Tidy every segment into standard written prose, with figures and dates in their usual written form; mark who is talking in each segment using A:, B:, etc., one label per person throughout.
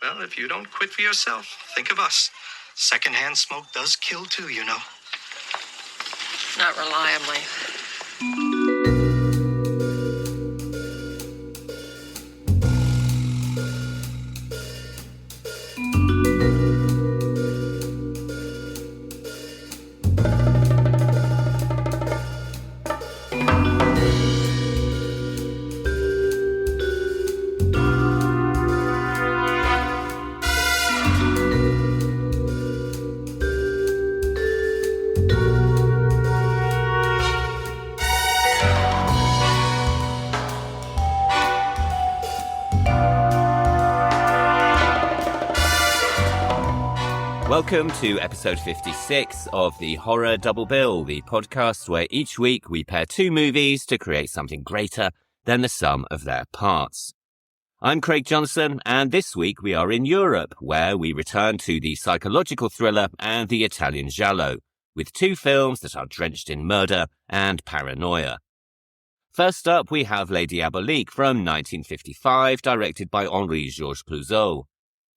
A: Well, if you don't quit for yourself, think of us. Secondhand smoke does kill too, you know.
B: Not reliably.
C: Welcome to episode 56 of the Horror Double Bill, the podcast where each week we pair two movies to create something greater than the sum of their parts. I'm Craig Johnson, and this week we are in Europe, where we return to the psychological thriller and the Italian giallo, with two films that are drenched in murder and paranoia. First up, we have Les Diaboliques from 1955, directed by Henri-Georges Clouzot.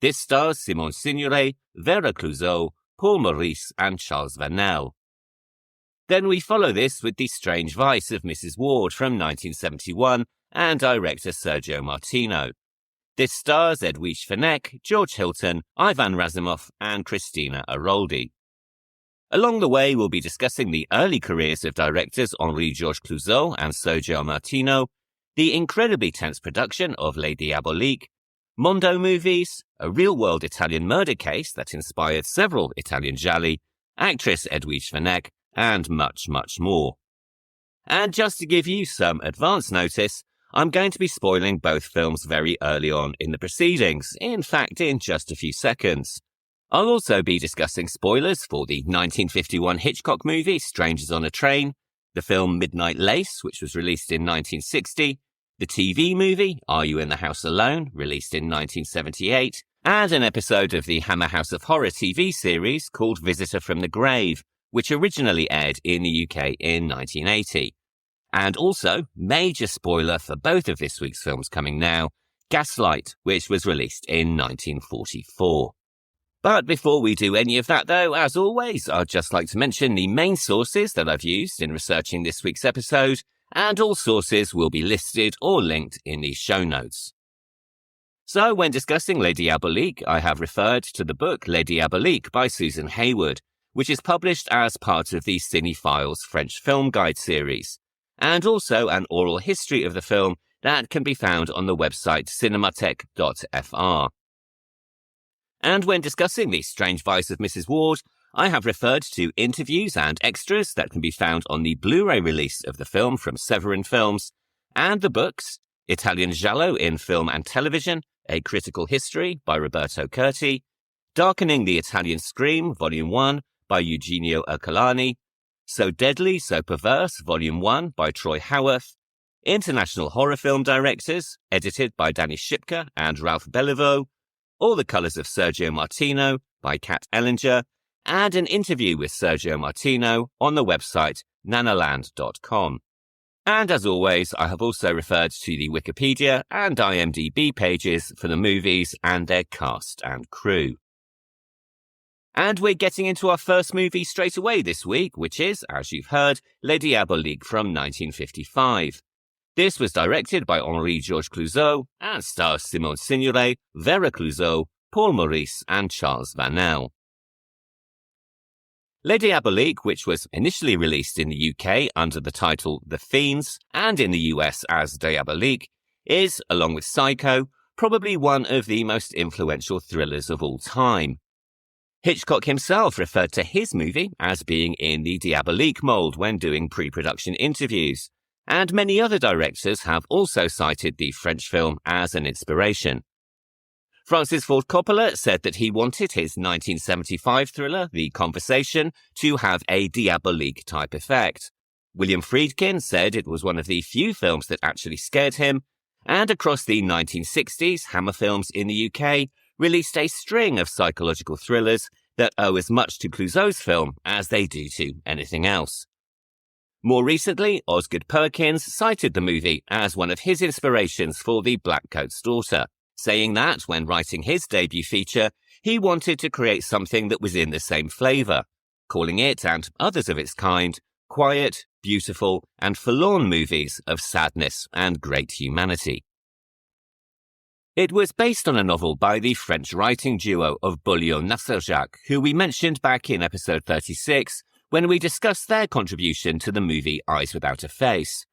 C: This stars Simone Signoret, Véra Clouzot, Meurisse and Charles Vanel. Then we follow this with The Strange Vice of Mrs. Wardh from 1971 and director Sergio Martino. This stars Edwige Fenech, George Hilton, Ivan Rassimov and Cristina Airoldi. Along the way, we'll be discussing the early careers of directors Henri-Georges Clouzot and Sergio Martino, the incredibly tense production of Les Diaboliques, Mondo movies, a real-world Italian murder case that inspired several Italian gialli, actress Edwige Fenech, and much, much more. And just to give you some advance notice, I'm going to be spoiling both films very early on in the proceedings, in fact in just a few seconds. I'll also be discussing spoilers for the 1951 Hitchcock movie Strangers on a Train, the film Midnight Lace, which was released in 1960, the TV movie Are You in the House Alone, released in 1978, and an episode of the Hammer House of Horror TV series called Visitor from the Grave, which originally aired in the UK in 1980. And also, major spoiler for both of this week's films coming now, Gaslight, which was released in 1944. But before we do any of that though, as always, I'd just like to mention the main sources that I've used in researching this week's episode, and all sources will be listed or linked in the show notes. So when discussing Les Diaboliques, I have referred to the book Les Diaboliques by Susan Hayward, which is published as part of the Cinephiles French Film Guide series, and also an oral history of the film that can be found on the website cinematheque.fr. And when discussing The Strange Vice of Mrs. Wardh, I have referred to interviews and extras that can be found on the Blu-ray release of the film from Severin Films, and the books Italian Giallo in Film and Television, A Critical History by Roberto Curti, Darkening the Italian Scream, Volume 1 by Eugenio Ercolani, So Deadly, So Perverse, Volume 1 by Troy Howarth, International Horror Film Directors, edited by Danny Shipka and Ralph Beliveau, All the Colours of Sergio Martino by Kat Ellinger, and an interview with Sergio Martino on the website nanaland.com. And as always, I have also referred to the Wikipedia and IMDb pages for the movies and their cast and crew. And we're getting into our first movie straight away this week, which is, as you've heard, Les Diaboliques from 1955. This was directed by Henri-Georges Clouzot and stars Simone Signoret, Véra Clouzot, Meurisse and Charles Vanel. Les Diaboliques, which was initially released in the UK under the title The Fiends and in the US as Diabolique, is, along with Psycho, probably one of the most influential thrillers of all time. Hitchcock himself referred to his movie as being in the Diabolique mold when doing pre-production interviews, and many other directors have also cited the French film as an inspiration. Francis Ford Coppola said that he wanted his 1975 thriller, The Conversation, to have a Diabolique-type effect. William Friedkin said it was one of the few films that actually scared him, and across the 1960s, Hammer Films in the UK released a string of psychological thrillers that owe as much to Clouzot's film as they do to anything else. More recently, Osgood Perkins cited the movie as one of his inspirations for The Black Coat's Daughter, saying that when writing his debut feature, he wanted to create something that was in the same flavour, calling it, and others of its kind, quiet, beautiful, and forlorn movies of sadness and great humanity. It was based on a novel by the French writing duo of Beaulieu-Nasserjacques, who we mentioned back in episode 36 when we discussed their contribution to the movie Eyes Without a Face.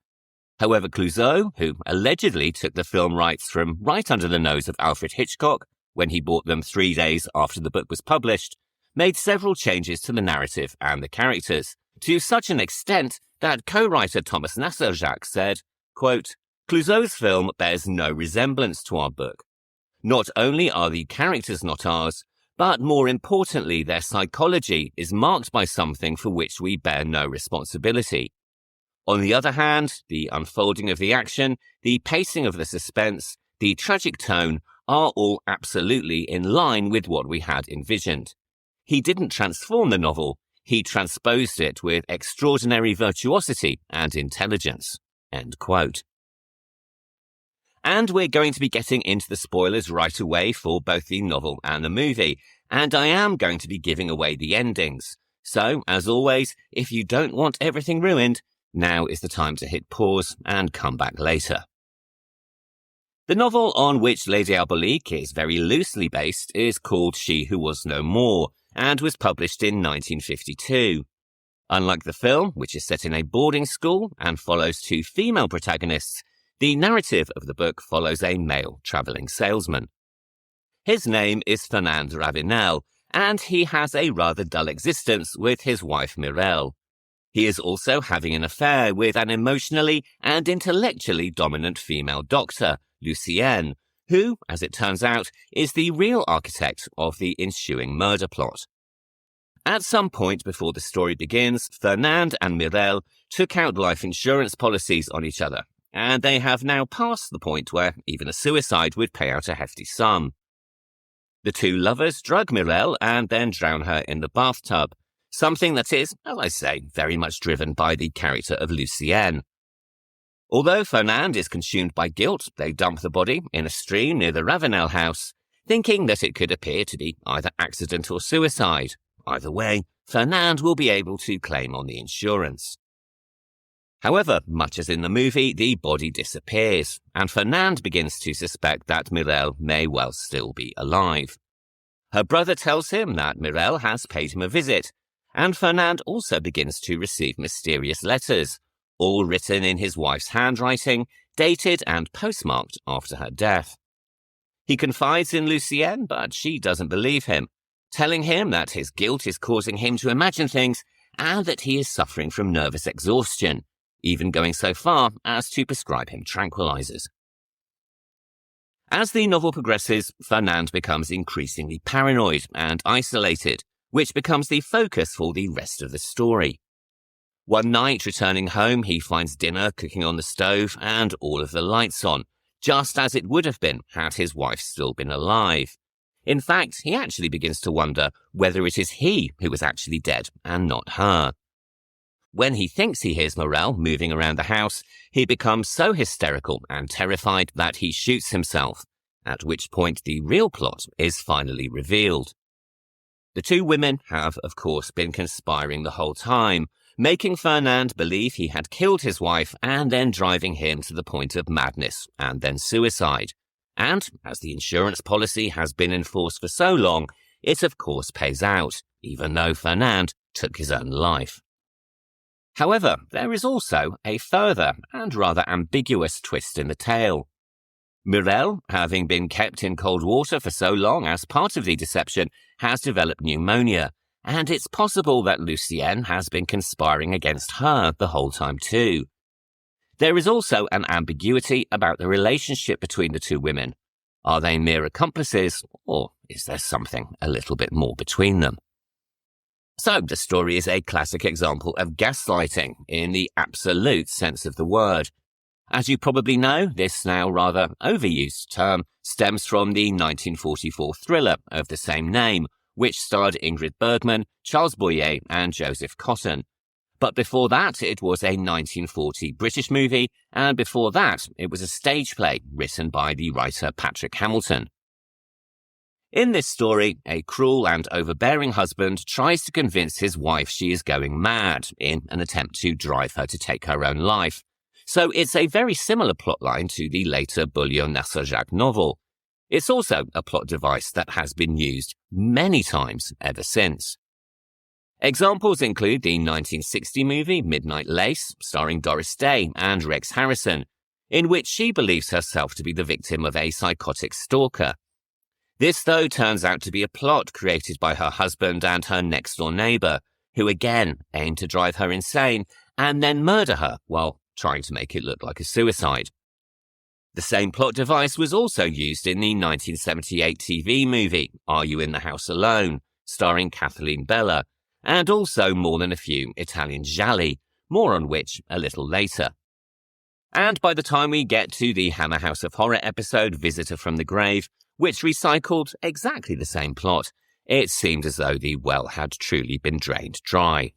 C: However, Clouzot, who allegedly took the film rights from right under the nose of Alfred Hitchcock when he bought them 3 days after the book was published, made several changes to the narrative and the characters, to such an extent that co-writer Thomas Nasserjacques said, quote, "Clouzot's film bears no resemblance to our book. Not only are the characters not ours, but more importantly, their psychology is marked by something for which we bear no responsibility. On the other hand, the unfolding of the action, the pacing of the suspense, the tragic tone are all absolutely in line with what we had envisioned. He didn't transform the novel, he transposed it with extraordinary virtuosity and intelligence." End quote. And we're going to be getting into the spoilers right away for both the novel and the movie, and I am going to be giving away the endings. So, as always, if you don't want everything ruined, now is the time to hit pause and come back later. The novel on which Les Diaboliques is very loosely based is called She Who Was No More, and was published in 1952. Unlike the film, which is set in a boarding school and follows two female protagonists, the narrative of the book follows a male travelling salesman. His name is Fernand Ravenel, and he has a rather dull existence with his wife Mireille. He is also having an affair with an emotionally and intellectually dominant female doctor, Lucienne, who, as it turns out, is the real architect of the ensuing murder plot. At some point before the story begins, Fernand and Mireille took out life insurance policies on each other, and they have now passed the point where even a suicide would pay out a hefty sum. The two lovers drug Mireille and then drown her in the bathtub, something that is, as I say, very much driven by the character of Lucienne. Although Fernand is consumed by guilt, they dump the body in a stream near the Ravenel house, thinking that it could appear to be either accident or suicide. Either way, Fernand will be able to claim on the insurance. However, much as in the movie, the body disappears, and Fernand begins to suspect that Mireille may well still be alive. Her brother tells him that Mireille has paid him a visit, and Fernand also begins to receive mysterious letters, all written in his wife's handwriting, dated and postmarked after her death. He confides in Lucienne, but she doesn't believe him, telling him that his guilt is causing him to imagine things and that he is suffering from nervous exhaustion, even going so far as to prescribe him tranquilizers. As the novel progresses, Fernand becomes increasingly paranoid and isolated, which becomes the focus for the rest of the story. One night, returning home, he finds dinner cooking on the stove and all of the lights on, just as it would have been had his wife still been alive. In fact, he actually begins to wonder whether it is he who is actually dead and not her. When he thinks he hears Mireille moving around the house, he becomes so hysterical and terrified that he shoots himself, at which point the real plot is finally revealed. The two women have, of course, been conspiring the whole time, making Fernand believe he had killed his wife and then driving him to the point of madness and then suicide. And, as the insurance policy has been in force for so long, it of course pays out, even though Fernand took his own life. However, there is also a further and rather ambiguous twist in the tale. Mireille, having been kept in cold water for so long as part of the deception, has developed pneumonia, and it's possible that Lucienne has been conspiring against her the whole time too. There is also an ambiguity about the relationship between the two women. Are they mere accomplices, or is there something a little bit more between them? So, the story is a classic example of gaslighting in the absolute sense of the word. As you probably know, this now rather overused term stems from the 1944 thriller of the same name, which starred Ingrid Bergman, Charles Boyer and Joseph Cotton. But before that, it was a 1940 British movie, and before that, it was a stage play written by the writer Patrick Hamilton. In this story, a cruel and overbearing husband tries to convince his wife she is going mad in an attempt to drive her to take her own life. So it's a very similar plotline to the later Bouillon-Nassajac novel. It's also a plot device that has been used many times ever since. Examples include the 1960 movie Midnight Lace, starring Doris Day and Rex Harrison, in which she believes herself to be the victim of a psychotic stalker. This, though, turns out to be a plot created by her husband and her next-door neighbour, who again aim to drive her insane and then murder her while trying to make it look like a suicide. The same plot device was also used in the 1978 TV movie Are You in the House Alone, starring Kathleen Bella, and also more than a few Italian gialli, more on which a little later. And by the time we get to the Hammer House of Horror episode Visitor from the Grave, which recycled exactly the same plot, it seemed as though the well had truly been drained dry.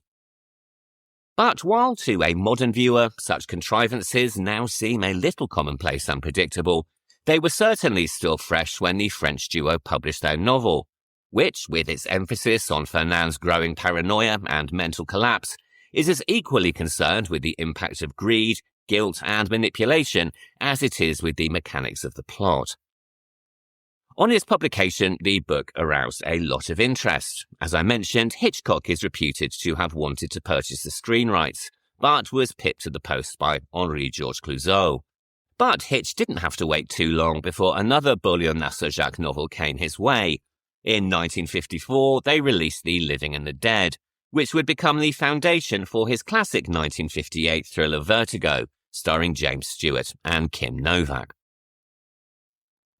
C: But while to a modern viewer such contrivances now seem a little commonplace and predictable, they were certainly still fresh when the French duo published their novel, which, with its emphasis on Fernand's growing paranoia and mental collapse, is as equally concerned with the impact of greed, guilt and manipulation as it is with the mechanics of the plot. On its publication, the book aroused a lot of interest. As I mentioned, Hitchcock is reputed to have wanted to purchase the screen rights, but was pipped to the post by Henri-Georges Clouzot. But Hitch didn't have to wait too long before another Bouillon-Nassajac novel came his way. In 1954, they released The Living and the Dead, which would become the foundation for his classic 1958 thriller Vertigo, starring James Stewart and Kim Novak.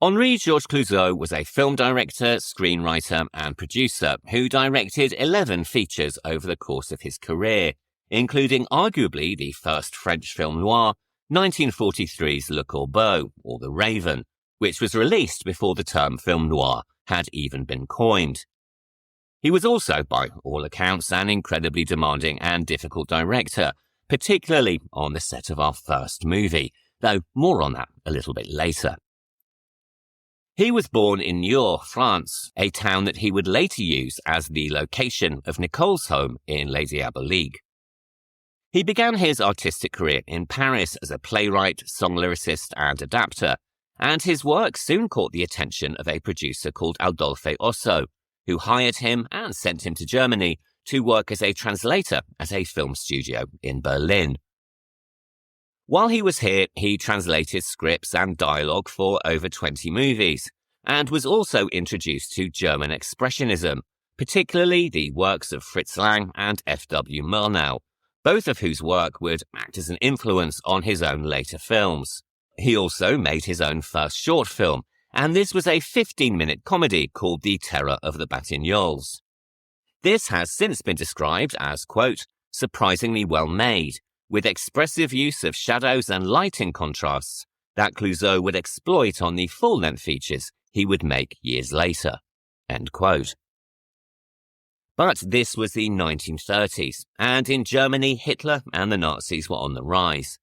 C: Henri-Georges Clouzot was a film director, screenwriter and producer who directed 11 features over the course of his career, including arguably the first French film noir, 1943's Le Corbeau, or The Raven, which was released before the term film noir had even been coined. He was also, by all accounts, an incredibly demanding and difficult director, particularly on the set of our first movie, though more on that a little bit later. He was born in Niort, France, a town that he would later use as the location of Nicole's home in Les Diaboliques. He began his artistic career in Paris as a playwright, song lyricist and adapter, and his work soon caught the attention of a producer called Adolphe Osso, who hired him and sent him to Germany to work as a translator at a film studio in Berlin. While he was here, he translated scripts and dialogue for over 20 movies, and was also introduced to German Expressionism, particularly the works of Fritz Lang and F.W. Murnau, both of whose work would act as an influence on his own later films. He also made his own first short film, and this was a 15-minute comedy called The Terror of the Batignolles. This has since been described as, quote, surprisingly well made, with expressive use of shadows and lighting contrasts that Clouzot would exploit on the full-length features he would make years later. End quote. But this was the 1930s, and in Germany, Hitler and the Nazis were on the rise.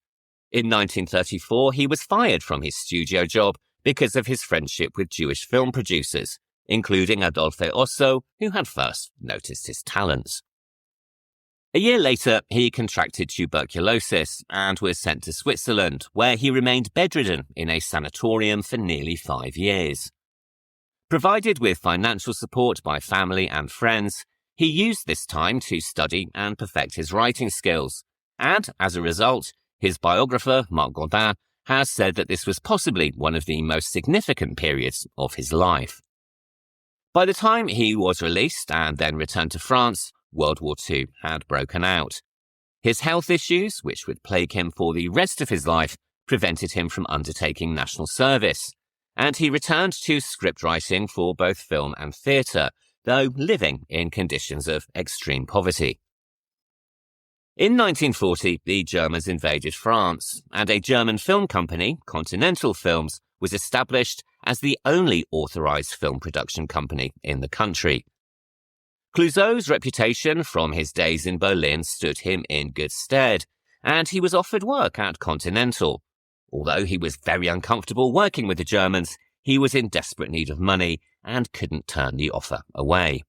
C: In 1934, he was fired from his studio job because of his friendship with Jewish film producers, including Adolphe Osso, who had first noticed his talents. A year later, he contracted tuberculosis and was sent to Switzerland, where he remained bedridden in a sanatorium for nearly 5 years. Provided with financial support by family and friends, he used this time to study and perfect his writing skills, and as a result, his biographer, Marc Godin, has said that this was possibly one of the most significant periods of his life. By the time he was released and then returned to France, World War II had broken out. His health issues, which would plague him for the rest of his life, prevented him from undertaking national service, and he returned to script writing for both film and theatre, though living in conditions of extreme poverty. In 1940, the Germans invaded France, and a German film company, Continental Films, was established as the only authorized film production company in the country. Clouzot's reputation from his days in Berlin stood him in good stead, and he was offered work at Continental. Although he was very uncomfortable working with the Germans, he was in desperate need of money and couldn't turn the offer away.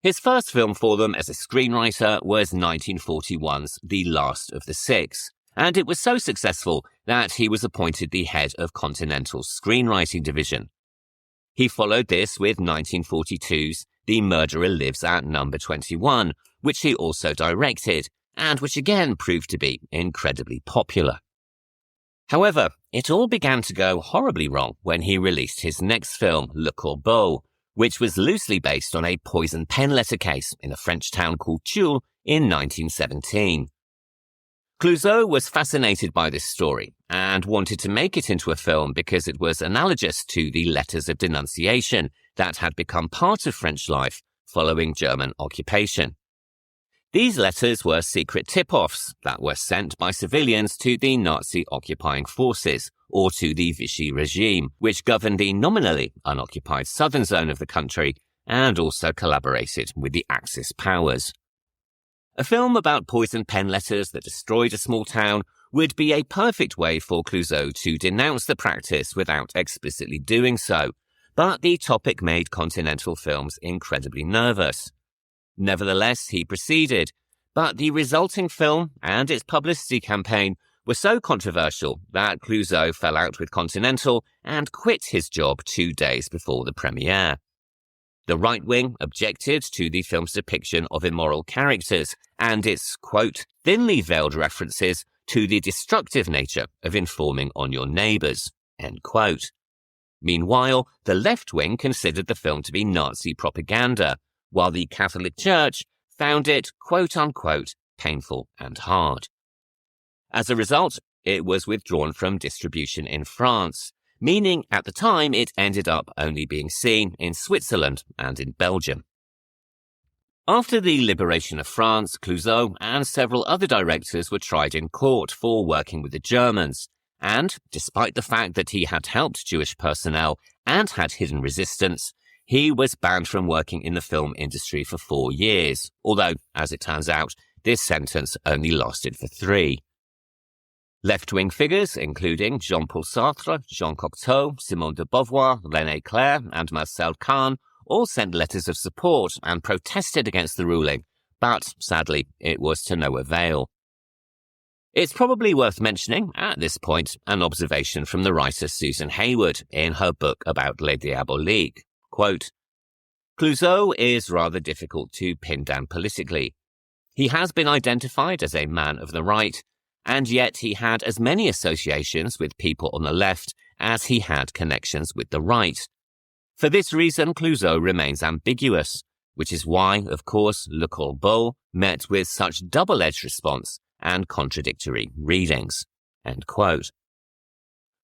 C: His first film for them as a screenwriter was 1941's The Last of the Six, and it was so successful that he was appointed the head of Continental's screenwriting division. He followed this with 1942's The Murderer Lives at Number 21, which he also directed, and which again proved to be incredibly popular. However, it all began to go horribly wrong when he released his next film, Le Corbeau, which was loosely based on a poison pen letter case in a French town called Tulle in 1917. Clouzot was fascinated by this story and wanted to make it into a film because it was analogous to the letters of denunciation that had become part of French life following German occupation. These letters were secret tip-offs that were sent by civilians to the Nazi occupying forces or to the Vichy regime, which governed the nominally unoccupied southern zone of the country and also collaborated with the Axis powers. A film about poison pen letters that destroyed a small town would be a perfect way for Clouzot to denounce the practice without explicitly doing so, but the topic made Continental Films incredibly nervous. Nevertheless, he proceeded, but the resulting film and its publicity campaign were so controversial that Clouzot fell out with Continental and quit his job 2 days before the premiere. The right wing objected to the film's depiction of immoral characters and its, quote, thinly veiled references to the destructive nature of informing on your neighbours, end quote. Meanwhile, the left wing considered the film to be Nazi propaganda, while the Catholic Church found it, quote unquote, painful and hard. As a result, it was withdrawn from distribution in France, meaning at the time it ended up only being seen in Switzerland and in Belgium. After the liberation of France, Clouzot and several other directors were tried in court for working with the Germans, and despite the fact that he had helped Jewish personnel and had hidden resistance, he was banned from working in the film industry for 4 years, although, as it turns out, this sentence only lasted for 3. Left-wing figures, including Jean-Paul Sartre, Jean Cocteau, Simone de Beauvoir, René Clair, and Marcel Kahn, all sent letters of support and protested against the ruling, but sadly, it was to no avail. It's probably worth mentioning, at this point, an observation from the writer Susan Hayward in her book about Les Diaboliques. Quote, Clouzot is rather difficult to pin down politically. He has been identified as a man of the right, and yet he had as many associations with people on the left as he had connections with the right. For this reason, Clouzot remains ambiguous, which is why, of course, Le Corbeau met with such double-edged response and contradictory readings. End quote.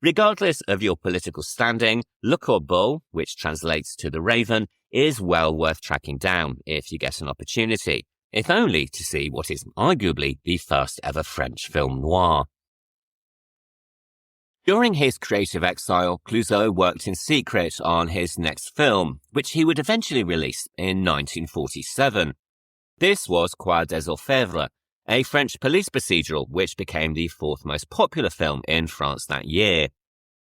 C: Regardless of your political standing, Le Corbeau, which translates to the Raven, is well worth tracking down if you get an opportunity, if only to see what is arguably the first ever French film noir. During his creative exile, Clouzot worked in secret on his next film, which he would eventually release in 1947. This was Croix des Orfèvres, a French police procedural which became the 4th most popular film in France that year.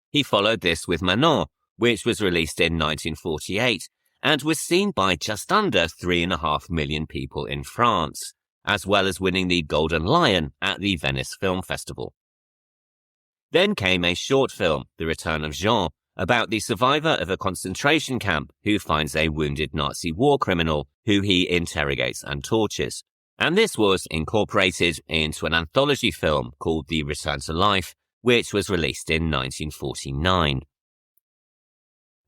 C: He followed this with Manon, which was released in 1948 and was seen by just under 3.5 million people in France, as well as winning the Golden Lion at the Venice Film Festival. Then came a short film, The Return of Jean, about the survivor of a concentration camp who finds a wounded Nazi war criminal who he interrogates and tortures. And this was incorporated into an anthology film called The Return to Life, which was released in 1949.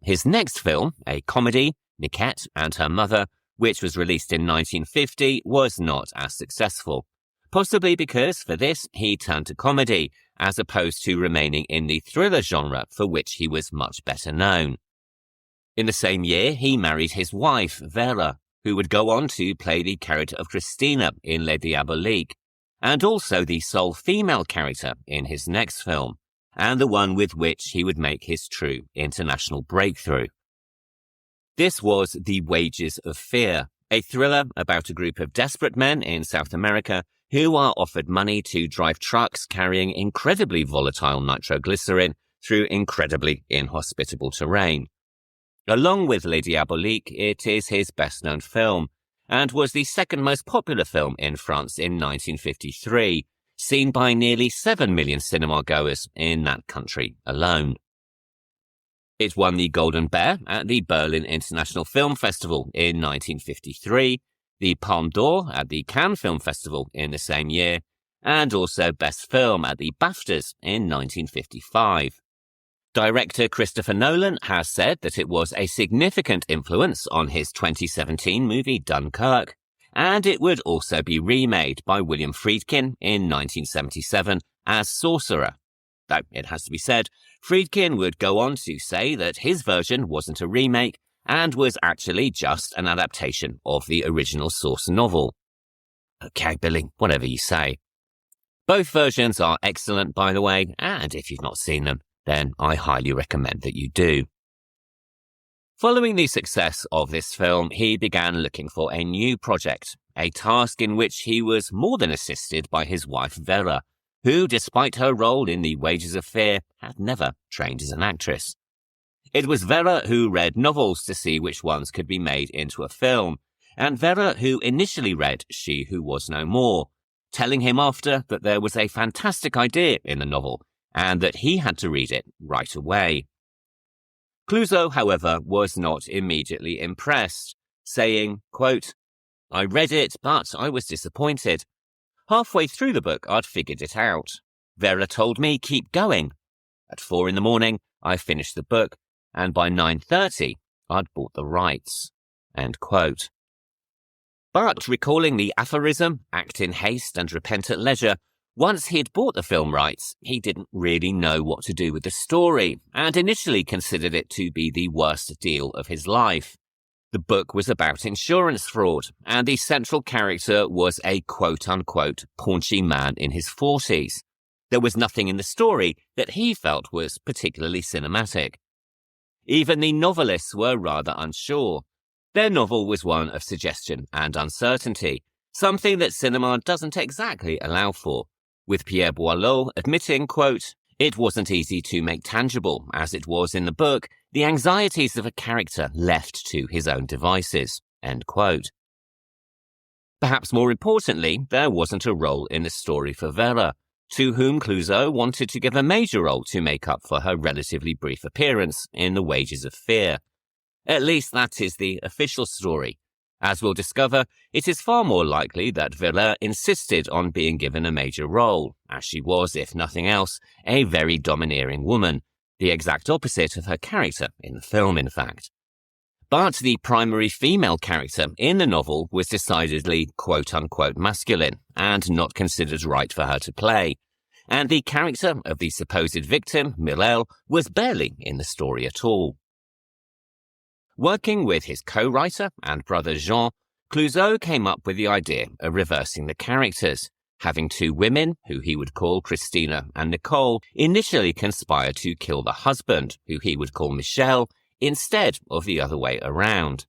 C: His next film, a comedy, Niquette and Her Mother, which was released in 1950, was not as successful. Possibly because for this he turned to comedy, as opposed to remaining in the thriller genre for which he was much better known. In the same year, he married his wife, Véra, who would go on to play the character of Cristina in Les Diaboliques, and also the sole female character in his next film, and the one with which he would make his true international breakthrough. This was The Wages of Fear, a thriller about a group of desperate men in South America who are offered money to drive trucks carrying incredibly volatile nitroglycerin through incredibly inhospitable terrain. Along with Les Diaboliques, it is his best-known film, and was the second most popular film in France in 1953, seen by nearly 7 million cinema-goers in that country alone. It won the Golden Bear at the Berlin International Film Festival in 1953, the Palme d'Or at the Cannes Film Festival in the same year, and also Best Film at the BAFTAs in 1955. Director Christopher Nolan has said that it was a significant influence on his 2017 movie Dunkirk, and it would also be remade by William Friedkin in 1977 as Sorcerer. Though it has to be said, Friedkin would go on to say that his version wasn't a remake and was actually just an adaptation of the original source novel. Okay, Billy, whatever you say. Both versions are excellent, by the way, and if you've not seen them, then I highly recommend that you do. Following the success of this film, he began looking for a new project, a task in which he was more than assisted by his wife Véra, who, despite her role in The Wages of Fear, had never trained as an actress. It was Véra who read novels to see which ones could be made into a film, and Véra who initially read She Who Was No More, telling him after that there was a fantastic idea in the novel, and that he had to read it right away. Clouzot, however, was not immediately impressed, saying, quote, "I read it, but I was disappointed. Halfway through the book, I'd figured it out. Véra told me, keep going. At 4 a.m, I finished the book, and by 9:30, I'd bought the rights." End quote. But recalling the aphorism, act in haste and repent at leisure, once he'd bought the film rights, he didn't really know what to do with the story, and initially considered it to be the worst deal of his life. The book was about insurance fraud, and the central character was a quote-unquote paunchy man in his 40s. There was nothing in the story that he felt was particularly cinematic. Even the novelists were rather unsure. Their novel was one of suggestion and uncertainty, something that cinema doesn't exactly allow for, with Pierre Boileau admitting, quote, "It wasn't easy to make tangible, as it was in the book, the anxieties of a character left to his own devices." End quote. Perhaps more importantly, there wasn't a role in the story for Véra, to whom Clouzot wanted to give a major role to make up for her relatively brief appearance in The Wages of Fear. At least that is the official story. As we'll discover, it is far more likely that Véra insisted on being given a major role, as she was, if nothing else, a very domineering woman, the exact opposite of her character in the film, in fact. But the primary female character in the novel was decidedly quote-unquote masculine and not considered right for her to play, and the character of the supposed victim, Mireille, was barely in the story at all. Working with his co-writer and brother Jean, Clouzot came up with the idea of reversing the characters, having two women, who he would call Cristina and Nicole, initially conspire to kill the husband, who he would call Michel, instead of the other way around.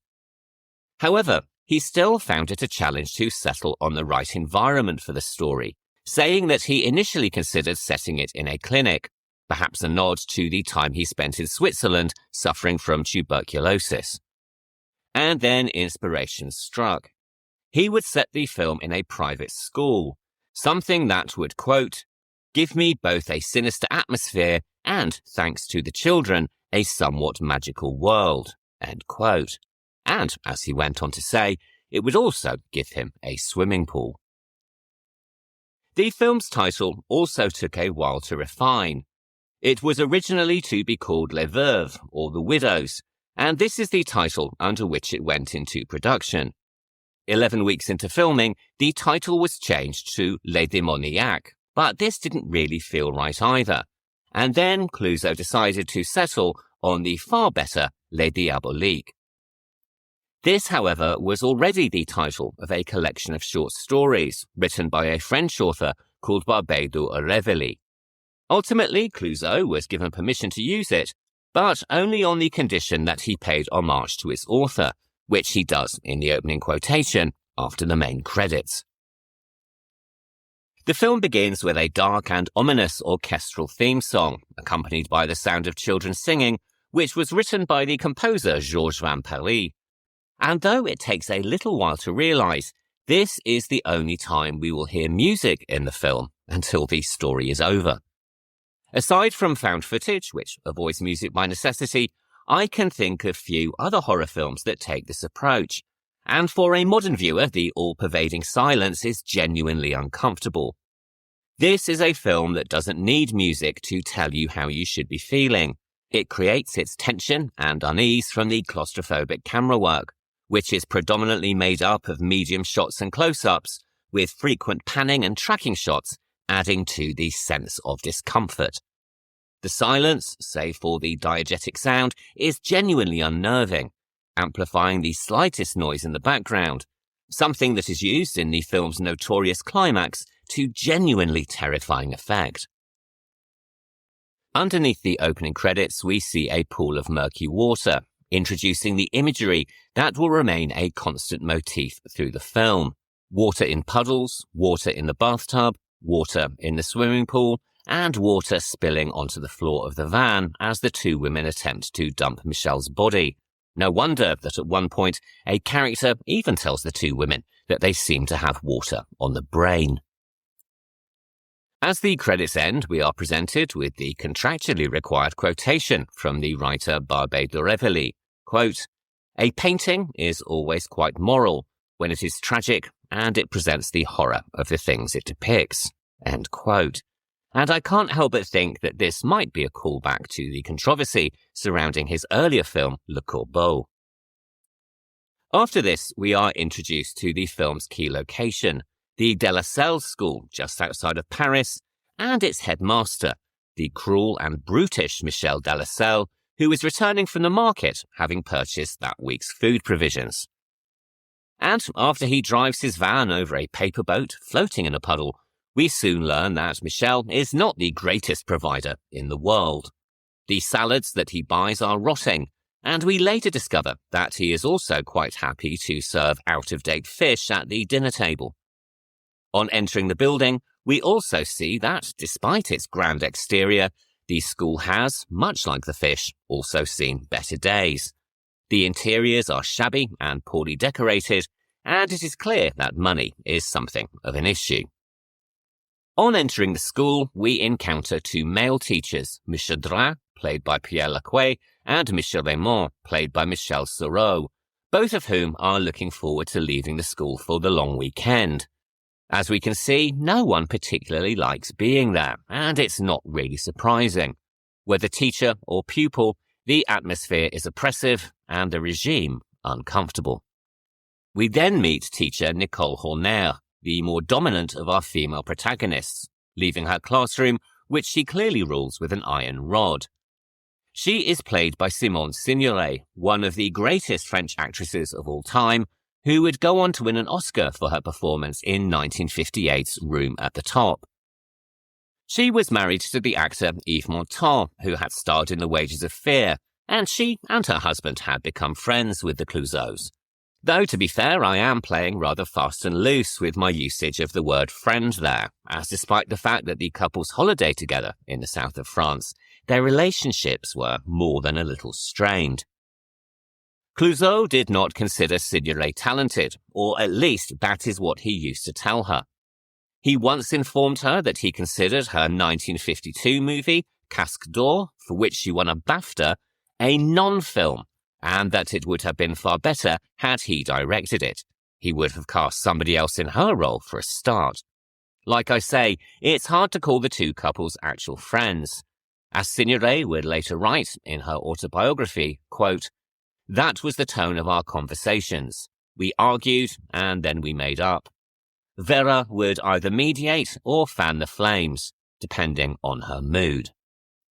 C: However, he still found it a challenge to settle on the right environment for the story, saying that he initially considered setting it in a clinic, perhaps a nod to the time he spent in Switzerland suffering from tuberculosis. And then inspiration struck. He would set the film in a private school, something that would, quote, "give me both a sinister atmosphere and, thanks to the children, a somewhat magical world," end quote. And, as he went on to say, it would also give him a swimming pool. The film's title also took a while to refine. It was originally to be called Les Veuves, or The Widows, and this is the title under which it went into production. 11 weeks into filming, the title was changed to Les Démoniaques, but this didn't really feel right either. And then Clouzot decided to settle on the far better Les Diaboliques. This, however, was already the title of a collection of short stories written by a French author called Barbey d'Aurevilly. Ultimately, Clouzot was given permission to use it, but only on the condition that he paid homage to its author, which he does in the opening quotation after the main credits. The film begins with a dark and ominous orchestral theme song, accompanied by the sound of children singing, which was written by the composer Georges Vanel. And though it takes a little while to realise, this is the only time we will hear music in the film until the story is over. Aside from found footage, which avoids music by necessity, I can think of few other horror films that take this approach. And for a modern viewer, the all-pervading silence is genuinely uncomfortable. This is a film that doesn't need music to tell you how you should be feeling. It creates its tension and unease from the claustrophobic camera work, which is predominantly made up of medium shots and close-ups, with frequent panning and tracking shots adding to the sense of discomfort. The silence, save for the diegetic sound, is genuinely unnerving, amplifying the slightest noise in the background, something that is used in the film's notorious climax to genuinely terrifying effect. Underneath the opening credits, we see a pool of murky water, introducing the imagery that will remain a constant motif through the film. Water in puddles, water in the bathtub, water in the swimming pool, and water spilling onto the floor of the van as the two women attempt to dump Michelle's body. No wonder that at one point, a character even tells the two women that they seem to have water on the brain. As the credits end, we are presented with the contractually required quotation from the writer Barbé d'Aurevilly, quote, "A painting is always quite moral when it is tragic and it presents the horror of the things it depicts," end quote. And I can't help but think that this might be a callback to the controversy surrounding his earlier film, Le Corbeau. After this, we are introduced to the film's key location, the De La Salle School just outside of Paris, and its headmaster, the cruel and brutish Michel de la Salle, who is returning from the market having purchased that week's food provisions. And after he drives his van over a paper boat floating in a puddle, we soon learn that Michel is not the greatest provider in the world. The salads that he buys are rotting, and we later discover that he is also quite happy to serve out-of-date fish at the dinner table. On entering the building, we also see that, despite its grand exterior, the school has, much like the fish, also seen better days. The interiors are shabby and poorly decorated, and it is clear that money is something of an issue. On entering the school, we encounter two male teachers, Monsieur Drin, played by Pierre Lacroix, and Monsieur Raymond, played by Michel Serrault, both of whom are looking forward to leaving the school for the long weekend. As we can see, no one particularly likes being there, and it's not really surprising. Whether teacher or pupil, the atmosphere is oppressive and the regime uncomfortable. We then meet teacher Nicole Horner, the more dominant of our female protagonists, leaving her classroom, which she clearly rules with an iron rod. She is played by Simone Signoret, one of the greatest French actresses of all time, who would go on to win an Oscar for her performance in 1958's Room at the Top. She was married to the actor Yves Montand, who had starred in The Wages of Fear, and she and her husband had become friends with the Clouzots. Though, to be fair, I am playing rather fast and loose with my usage of the word friend there, as despite the fact that the couples holiday together in the south of France, their relationships were more than a little strained. Clouzot did not consider Signoret talented, or at least that is what he used to tell her. He once informed her that he considered her 1952 movie, Casque d'Or, for which she won a BAFTA, a non-film, and that it would have been far better had he directed it. He would have cast somebody else in her role for a start. Like I say, it's hard to call the two couples actual friends. As Signoret would later write in her autobiography, quote, "That was the tone of our conversations. We argued and then we made up. Véra would either mediate or fan the flames, depending on her mood."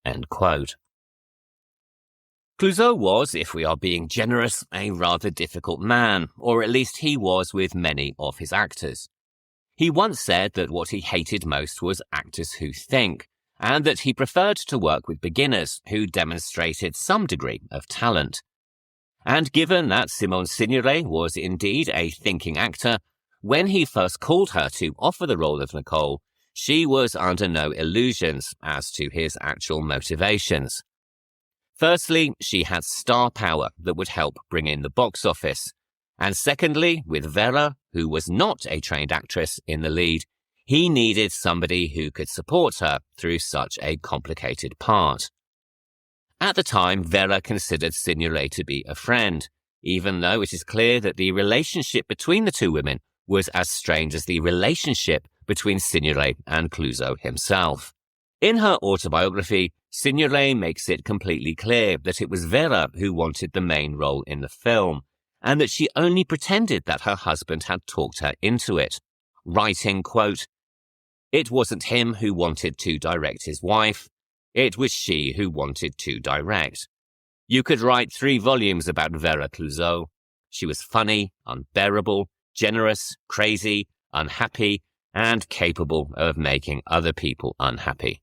C: End quote. Clouzot was, if we are being generous, a rather difficult man, or at least he was with many of his actors. He once said that what he hated most was actors who think, and that he preferred to work with beginners who demonstrated some degree of talent. And given that Simone Signoret was indeed a thinking actor, when he first called her to offer the role of Nicole, she was under no illusions as to his actual motivations. Firstly, she had star power that would help bring in the box office. And secondly, with Véra, who was not a trained actress in the lead, he needed somebody who could support her through such a complicated part. At the time, Véra considered Signoret to be a friend, even though it is clear that the relationship between the two women was as strange as the relationship between Signoret and Clouzot himself. In her autobiography, Signoret makes it completely clear that it was Véra who wanted the main role in the film, and that she only pretended that her husband had talked her into it, writing, quote, "It wasn't him who wanted to direct his wife. It was she who wanted to direct. You could write 3 volumes about Véra Clouzot. She was funny, unbearable, generous, crazy, unhappy, and capable of making other people unhappy.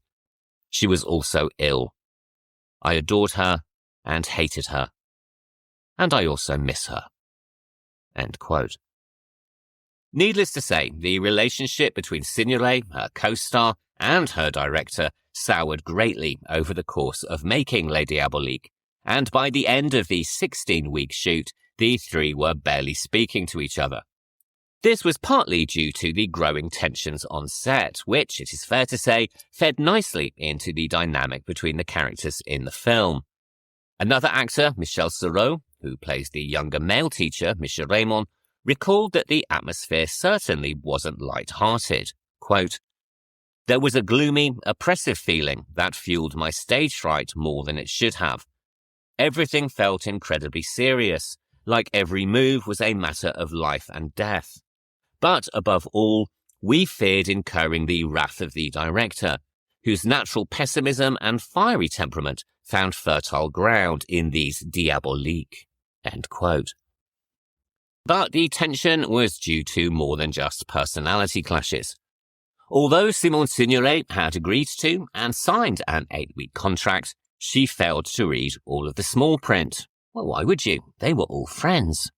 C: She was also ill. I adored her and hated her. And I also miss her." End quote. Needless to say, the relationship between Signoret, her co-star, and her director soured greatly over the course of making Les Diaboliques, and by the end of the 16-week shoot, the three were barely speaking to each other. This was partly due to the growing tensions on set, which, it is fair to say, fed nicely into the dynamic between the characters in the film. Another actor, Michel Serrault, who plays the younger male teacher, Monsieur Raymond, recalled that the atmosphere certainly wasn't light-hearted. Quote, "There was a gloomy, oppressive feeling that fueled my stage fright more than it should have. Everything felt incredibly serious, like every move was a matter of life and death. But above all, we feared incurring the wrath of the director, whose natural pessimism and fiery temperament found fertile ground in these diaboliques." End quote. But the tension was due to more than just personality clashes. Although Simone Signoret had agreed to and signed an 8-week contract, she failed to read all of the small print. Well, why would you? They were all friends.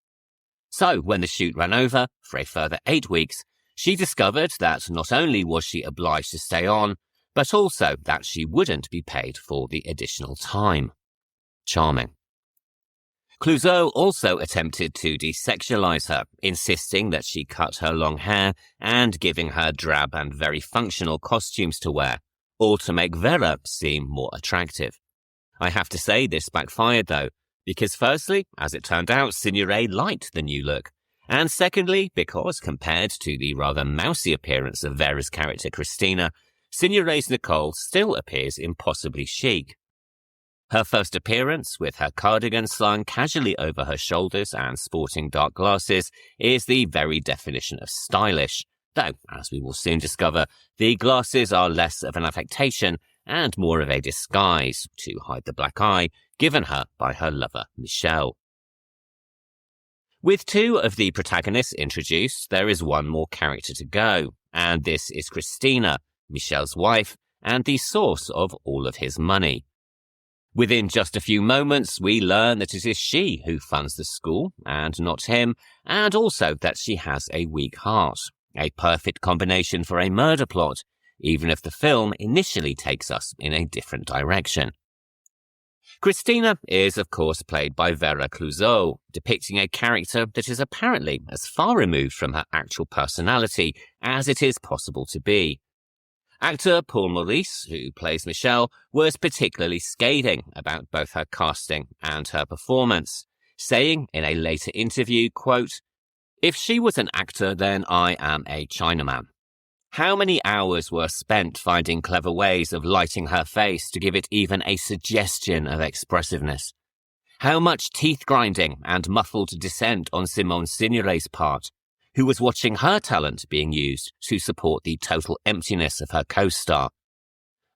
C: So, when the shoot ran over for a further 8 weeks, she discovered that not only was she obliged to stay on, but also that she wouldn't be paid for the additional time. Charming. Clouzot also attempted to desexualize her, insisting that she cut her long hair and giving her drab and very functional costumes to wear, all to make Véra seem more attractive. I have to say this backfired though, because firstly, as it turned out, Signoret liked the new look, and secondly, because compared to the rather mousy appearance of Véra's character Cristina, Signoret's Nicole still appears impossibly chic. Her first appearance, with her cardigan slung casually over her shoulders and sporting dark glasses, is the very definition of stylish, though, as we will soon discover, the glasses are less of an affectation and more of a disguise to hide the black eye given her by her lover, Michel. With 2 of the protagonists introduced, there is one more character to go, and this is Cristina, Michel's wife, and the source of all of his money. Within just a few moments, we learn that it is she who funds the school, and not him, and also that she has a weak heart, a perfect combination for a murder plot, even if the film initially takes us in a different direction. Cristina is, of course, played by Véra Clouzot, depicting a character that is apparently as far removed from her actual personality as it is possible to be. Actor Paul Meurisse, who plays Michel, was particularly scathing about both her casting and her performance, saying in a later interview, quote, "If she was an actor, then I am a Chinaman. How many hours were spent finding clever ways of lighting her face to give it even a suggestion of expressiveness? How much teeth grinding and muffled dissent on Simone Signoret's part, who was watching her talent being used to support the total emptiness of her co-star.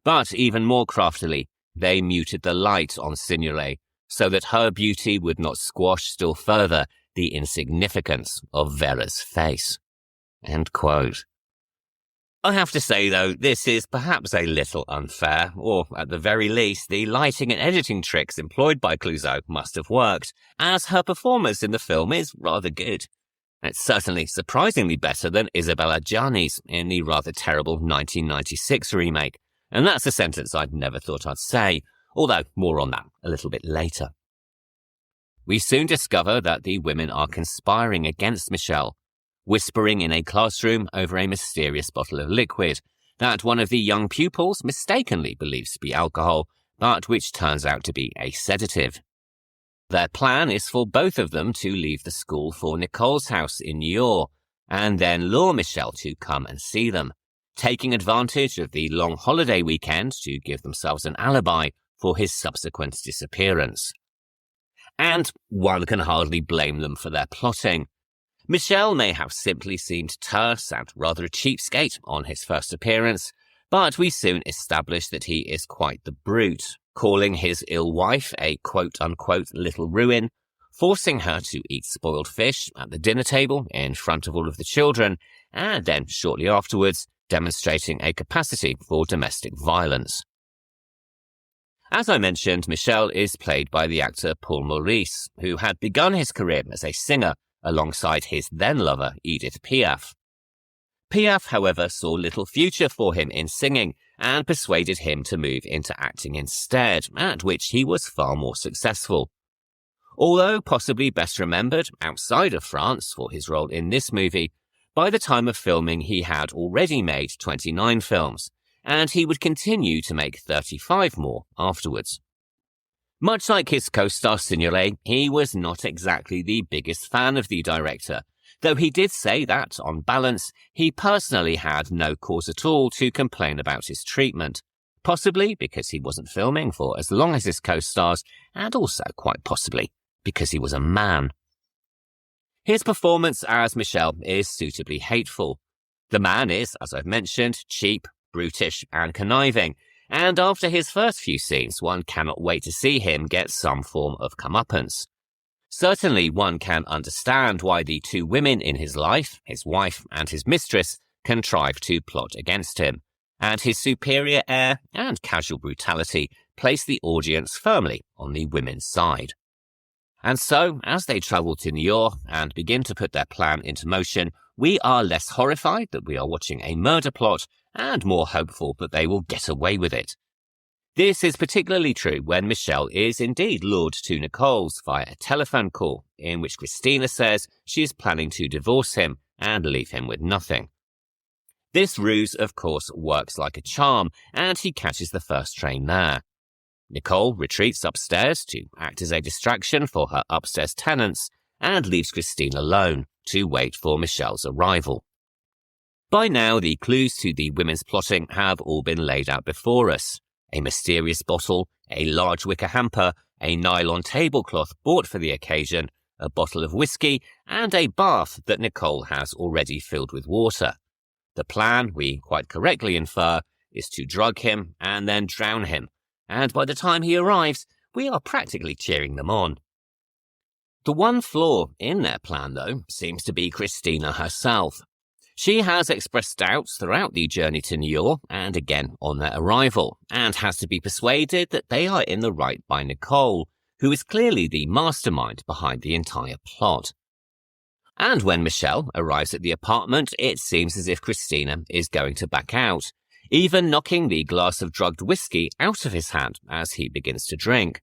C: But even more craftily, they muted the light on Signoret so that her beauty would not squash still further the insignificance of Véra's face." End quote. I have to say, though, this is perhaps a little unfair, or at the very least, the lighting and editing tricks employed by Clouzot must have worked, as her performance in the film is rather good. It's certainly surprisingly better than Isabella Gianni's in the rather terrible 1996 remake, and that's a sentence I'd never thought I'd say, although more on that a little bit later. We soon discover that the women are conspiring against Michelle, whispering in a classroom over a mysterious bottle of liquid that one of the young pupils mistakenly believes to be alcohol, but which turns out to be a sedative. Their plan is for both of them to leave the school for Nicole's house in Niort, and then lure Michelle to come and see them, taking advantage of the long holiday weekend to give themselves an alibi for his subsequent disappearance. And one can hardly blame them for their plotting. Michelle may have simply seemed terse and rather a cheapskate on his first appearance, but we soon establish that he is quite the brute, calling his ill wife a quote-unquote little ruin, forcing her to eat spoiled fish at the dinner table in front of all of the children, and then shortly afterwards demonstrating a capacity for domestic violence. As I mentioned, Michel is played by the actor Paul Meurisse, who had begun his career as a singer alongside his then-lover Edith Piaf. Piaf, however, saw little future for him in singing and persuaded him to move into acting instead, at which he was far more successful. Although possibly best remembered outside of France for his role in this movie, by the time of filming he had already made 29 films, and he would continue to make 35 more afterwards. Much like his co-star Signoret, he was not exactly the biggest fan of the director, though he did say that, on balance, he personally had no cause at all to complain about his treatment, possibly because he wasn't filming for as long as his co-stars, and also, quite possibly, because he was a man. His performance as Michel is suitably hateful. The man is, as I've mentioned, cheap, brutish, and conniving, and after his first few scenes, one cannot wait to see him get some form of comeuppance. Certainly, one can understand why the two women in his life, his wife and his mistress, contrive to plot against him, and his superior air and casual brutality place the audience firmly on the women's side. And so, as they travel to Niort and begin to put their plan into motion, we are less horrified that we are watching a murder plot and more hopeful that they will get away with it. This is particularly true when Michel is indeed lured to Nicole's via a telephone call in which Cristina says she is planning to divorce him and leave him with nothing. This ruse, of course, works like a charm, and he catches the first train there. Nicole retreats upstairs to act as a distraction for her upstairs tenants and leaves Christine alone to wait for Michel's arrival. By now, the clues to the women's plotting have all been laid out before us. A mysterious bottle, a large wicker hamper, a nylon tablecloth bought for the occasion, a bottle of whiskey, and a bath that Nicole has already filled with water. The plan, we quite correctly infer, is to drug him and then drown him, and by the time he arrives, we are practically cheering them on. The one flaw in their plan, though, seems to be Cristina herself. She has expressed doubts throughout the journey to Niort and again on their arrival, and has to be persuaded that they are in the right by Nicole, who is clearly the mastermind behind the entire plot. And when Michel arrives at the apartment, it seems as if Cristina is going to back out, even knocking the glass of drugged whiskey out of his hand as he begins to drink.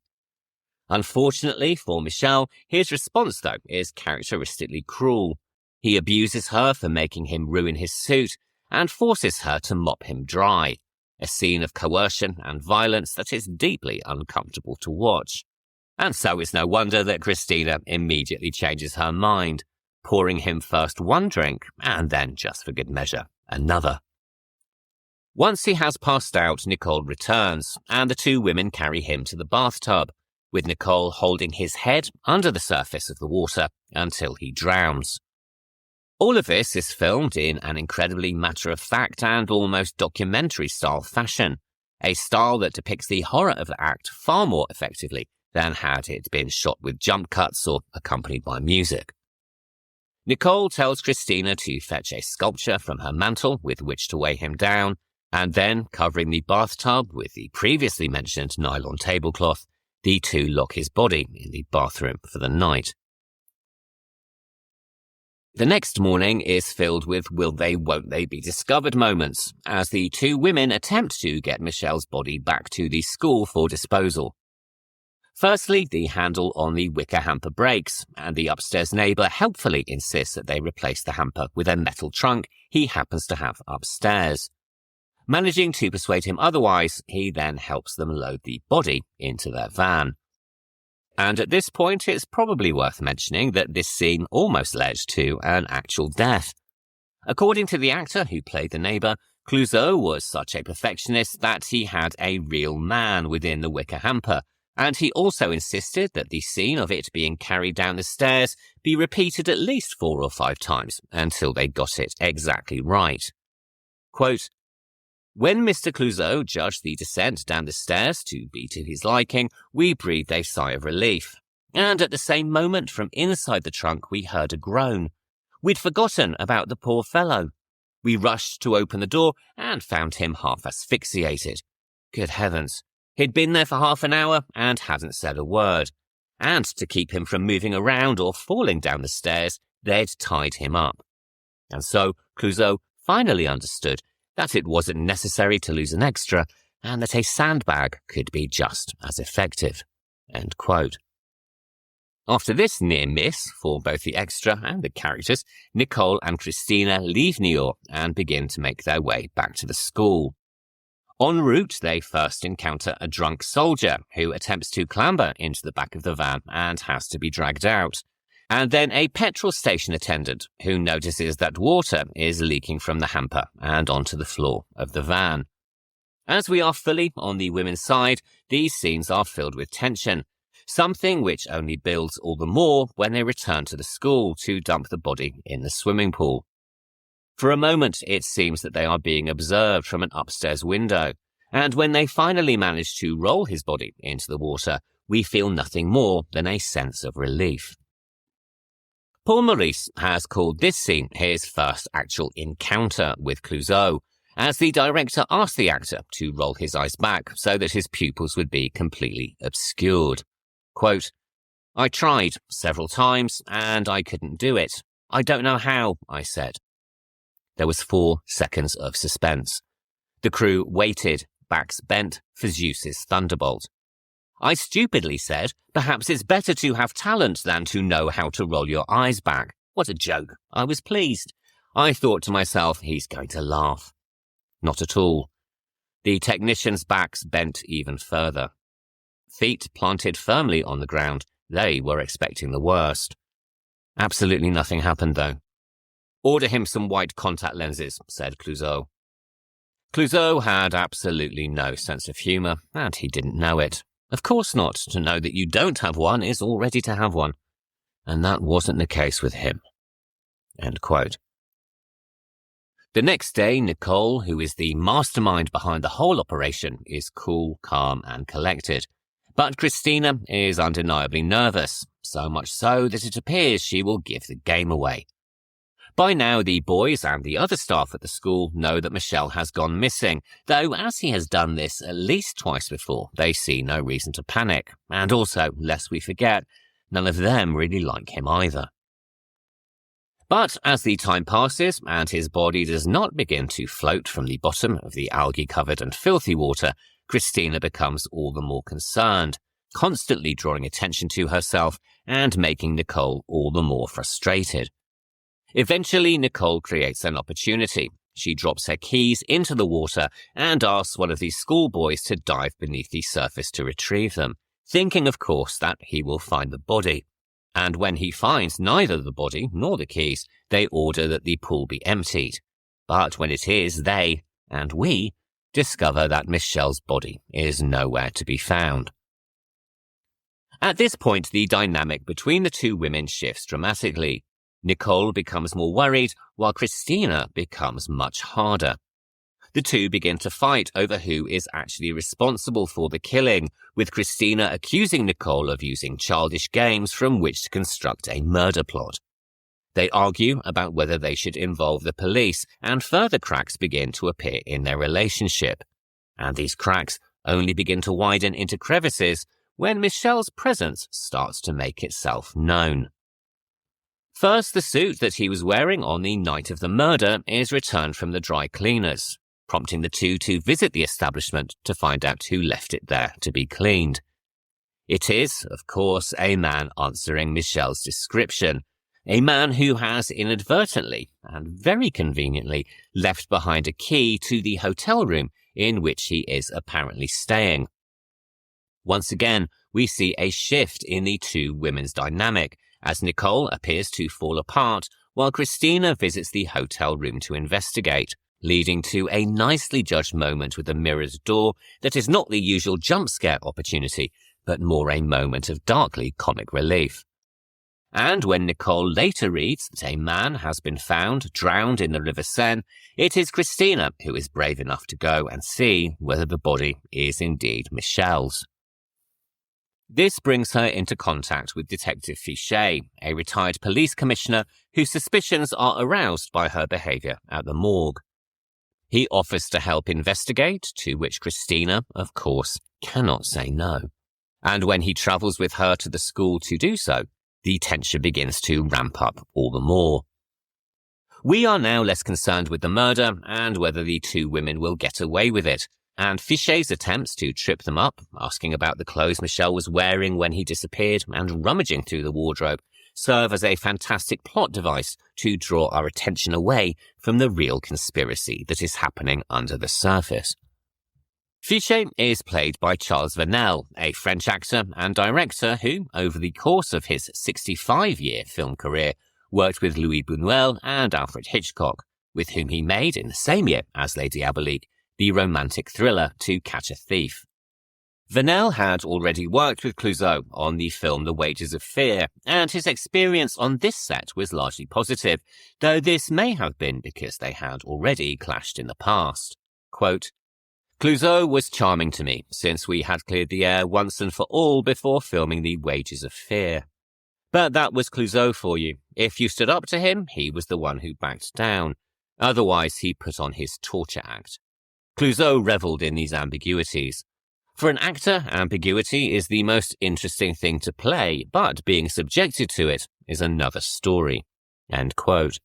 C: Unfortunately for Michel, his response, though, is characteristically cruel. He abuses her for making him ruin his suit and forces her to mop him dry, a scene of coercion and violence that is deeply uncomfortable to watch. And so it's no wonder that Cristina immediately changes her mind, pouring him first one drink and then, just for good measure, another. Once he has passed out, Nicole returns, and the two women carry him to the bathtub, with Nicole holding his head under the surface of the water until he drowns. All of this is filmed in an incredibly matter-of-fact and almost documentary-style fashion, a style that depicts the horror of the act far more effectively than had it been shot with jump cuts or accompanied by music. Nicole tells Cristina to fetch a sculpture from her mantel with which to weigh him down, and then, covering the bathtub with the previously mentioned nylon tablecloth, the two lock his body in the bathroom for the night. The next morning is filled with will they, won't they be discovered moments, as the two women attempt to get Michelle's body back to the school for disposal. Firstly, the handle on the wicker hamper breaks, and the upstairs neighbour helpfully insists that they replace the hamper with a metal trunk he happens to have upstairs. Managing to persuade him otherwise, he then helps them load the body into their van. And at this point, it's probably worth mentioning that this scene almost led to an actual death. According to the actor who played the neighbour, Clouzot was such a perfectionist that he had a real man within the wicker hamper, and he also insisted that the scene of it being carried down the stairs be repeated at least 4 or 5 times until they got it exactly right. Quote, "When Mr. Clouzot judged the descent down the stairs to be to his liking, we breathed a sigh of relief. And at the same moment, from inside the trunk, we heard a groan. We'd forgotten about the poor fellow. We rushed to open the door and found him half asphyxiated. Good heavens. He'd been there for half an hour and hadn't said a word. And to keep him from moving around or falling down the stairs, they'd tied him up." And so Clouzot finally understood that it wasn't necessary to lose an extra and that a sandbag could be just as effective. End quote. After this near miss for both the extra and the characters, Nicole and Cristina leave New York and begin to make their way back to the school. En route, they first encounter a drunk soldier who attempts to clamber into the back of the van and has to be dragged out, and then a petrol station attendant who notices that water is leaking from the hamper and onto the floor of the van. As we are fully on the women's side, these scenes are filled with tension, something which only builds all the more when they return to the school to dump the body in the swimming pool. For a moment, it seems that they are being observed from an upstairs window, and when they finally manage to roll his body into the water, we feel nothing more than a sense of relief. Paul Meurisse has called this scene his first actual encounter with Clouzot, as the director asked the actor to roll his eyes back so that his pupils would be completely obscured. Quote, "I tried several times, and I couldn't do it. I don't know how," I said. There was 4 seconds of suspense. The crew waited, backs bent, for Zeus's thunderbolt. I stupidly said, "Perhaps it's better to have talent than to know how to roll your eyes back." What a joke. I was pleased. I thought to myself, he's going to laugh. Not at all. The technicians' backs bent even further. Feet planted firmly on the ground, they were expecting the worst. Absolutely nothing happened, though. "Order him some white contact lenses," said Clouzot. Clouzot had absolutely no sense of humour, and he didn't know it. Of course not. To know that you don't have one is already to have one. And that wasn't the case with him. End quote. The next day, Nicole, who is the mastermind behind the whole operation, is cool, calm, and collected. But Cristina is undeniably nervous, so much so that it appears she will give the game away. By now, the boys and the other staff at the school know that Michelle has gone missing, though as he has done this at least twice before, they see no reason to panic. And also, lest we forget, none of them really like him either. But as the time passes and his body does not begin to float from the bottom of the algae-covered and filthy water, Cristina becomes all the more concerned, constantly drawing attention to herself and making Nicole all the more frustrated. Eventually, Nicole creates an opportunity. She drops her keys into the water and asks one of the schoolboys to dive beneath the surface to retrieve them, thinking, of course, that he will find the body. And when he finds neither the body nor the keys, they order that the pool be emptied. But when it is, they, and we, discover that Michelle's body is nowhere to be found. At this point, the dynamic between the two women shifts dramatically. Nicole becomes more worried, while Cristina becomes much harder. The two begin to fight over who is actually responsible for the killing, with Cristina accusing Nicole of using childish games from which to construct a murder plot. They argue about whether they should involve the police, and further cracks begin to appear in their relationship. And these cracks only begin to widen into crevices when Michel's presence starts to make itself known. First, the suit that he was wearing on the night of the murder is returned from the dry cleaners, prompting the two to visit the establishment to find out who left it there to be cleaned. It is, of course, a man answering Michel's description, a man who has inadvertently and very conveniently left behind a key to the hotel room in which he is apparently staying. Once again, we see a shift in the two women's dynamic, as Nicole appears to fall apart while Cristina visits the hotel room to investigate, leading to a nicely judged moment with a mirrored door that is not the usual jump scare opportunity, but more a moment of darkly comic relief. And when Nicole later reads that a man has been found drowned in the River Seine, it is Cristina who is brave enough to go and see whether the body is indeed Michel's. This brings her into contact with Detective Fichet, a retired police commissioner whose suspicions are aroused by her behaviour at the morgue. He offers to help investigate, to which Cristina, of course, cannot say no. And when he travels with her to the school to do so, the tension begins to ramp up all the more. We are now less concerned with the murder and whether the two women will get away with it, and Fichet's attempts to trip them up, asking about the clothes Michel was wearing when he disappeared and rummaging through the wardrobe, serve as a fantastic plot device to draw our attention away from the real conspiracy that is happening under the surface. Fichet is played by Charles Vanel, a French actor and director who, over the course of his 65-year film career, worked with Louis Buñuel and Alfred Hitchcock, with whom he made, in the same year as Les Diaboliques, the romantic thriller To Catch a Thief. Vanel had already worked with Clouzot on the film The Wages of Fear, and his experience on this set was largely positive, though this may have been because they had already clashed in the past. Quote, Clouzot was charming to me, since we had cleared the air once and for all before filming The Wages of Fear. But that was Clouzot for you. If you stood up to him, he was the one who backed down. Otherwise, he put on his torture act. Clouzot revelled in these ambiguities. For an actor, ambiguity is the most interesting thing to play, but being subjected to it is another story. End quote.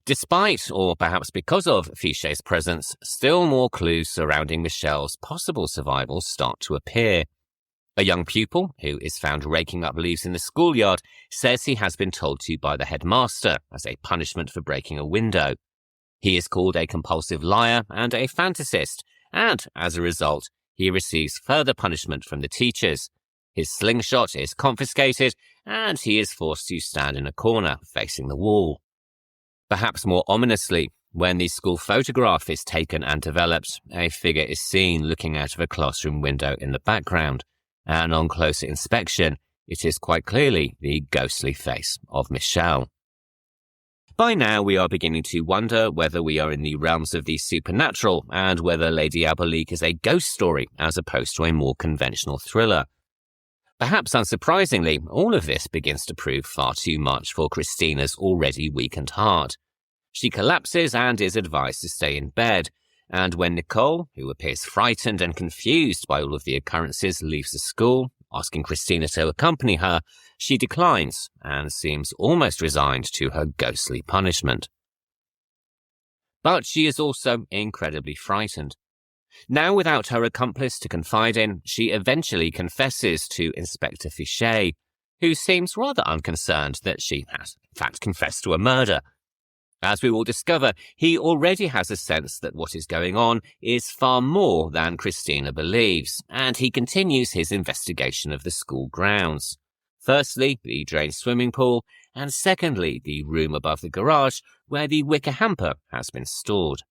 C: Despite, or perhaps because of, Fichet's presence, still more clues surrounding Michel's possible survival start to appear. A young pupil, who is found raking up leaves in the schoolyard, says he has been told to by the headmaster as a punishment for breaking a window. He is called a compulsive liar and a fantasist, and, as a result, he receives further punishment from the teachers. His slingshot is confiscated, and he is forced to stand in a corner facing the wall. Perhaps more ominously, when the school photograph is taken and developed, a figure is seen looking out of a classroom window in the background, and on closer inspection, it is quite clearly the ghostly face of Michel. By now, we are beginning to wonder whether we are in the realms of the supernatural and whether Les Diaboliques is a ghost story as opposed to a more conventional thriller. Perhaps unsurprisingly, all of this begins to prove far too much for Cristina's already weakened heart. She collapses and is advised to stay in bed, and when Nicole, who appears frightened and confused by all of the occurrences, leaves the school, asking Cristina to accompany her, she declines and seems almost resigned to her ghostly punishment. But she is also incredibly frightened. Now without her accomplice to confide in, she eventually confesses to Inspector Fichet, who seems rather unconcerned that she has in fact confessed to a murder. As we will discover, he already has a sense that what is going on is far more than Cristina believes, and he continues his investigation of the school grounds. Firstly, the drained swimming pool, and secondly, the room above the garage where the wicker hamper has been stored.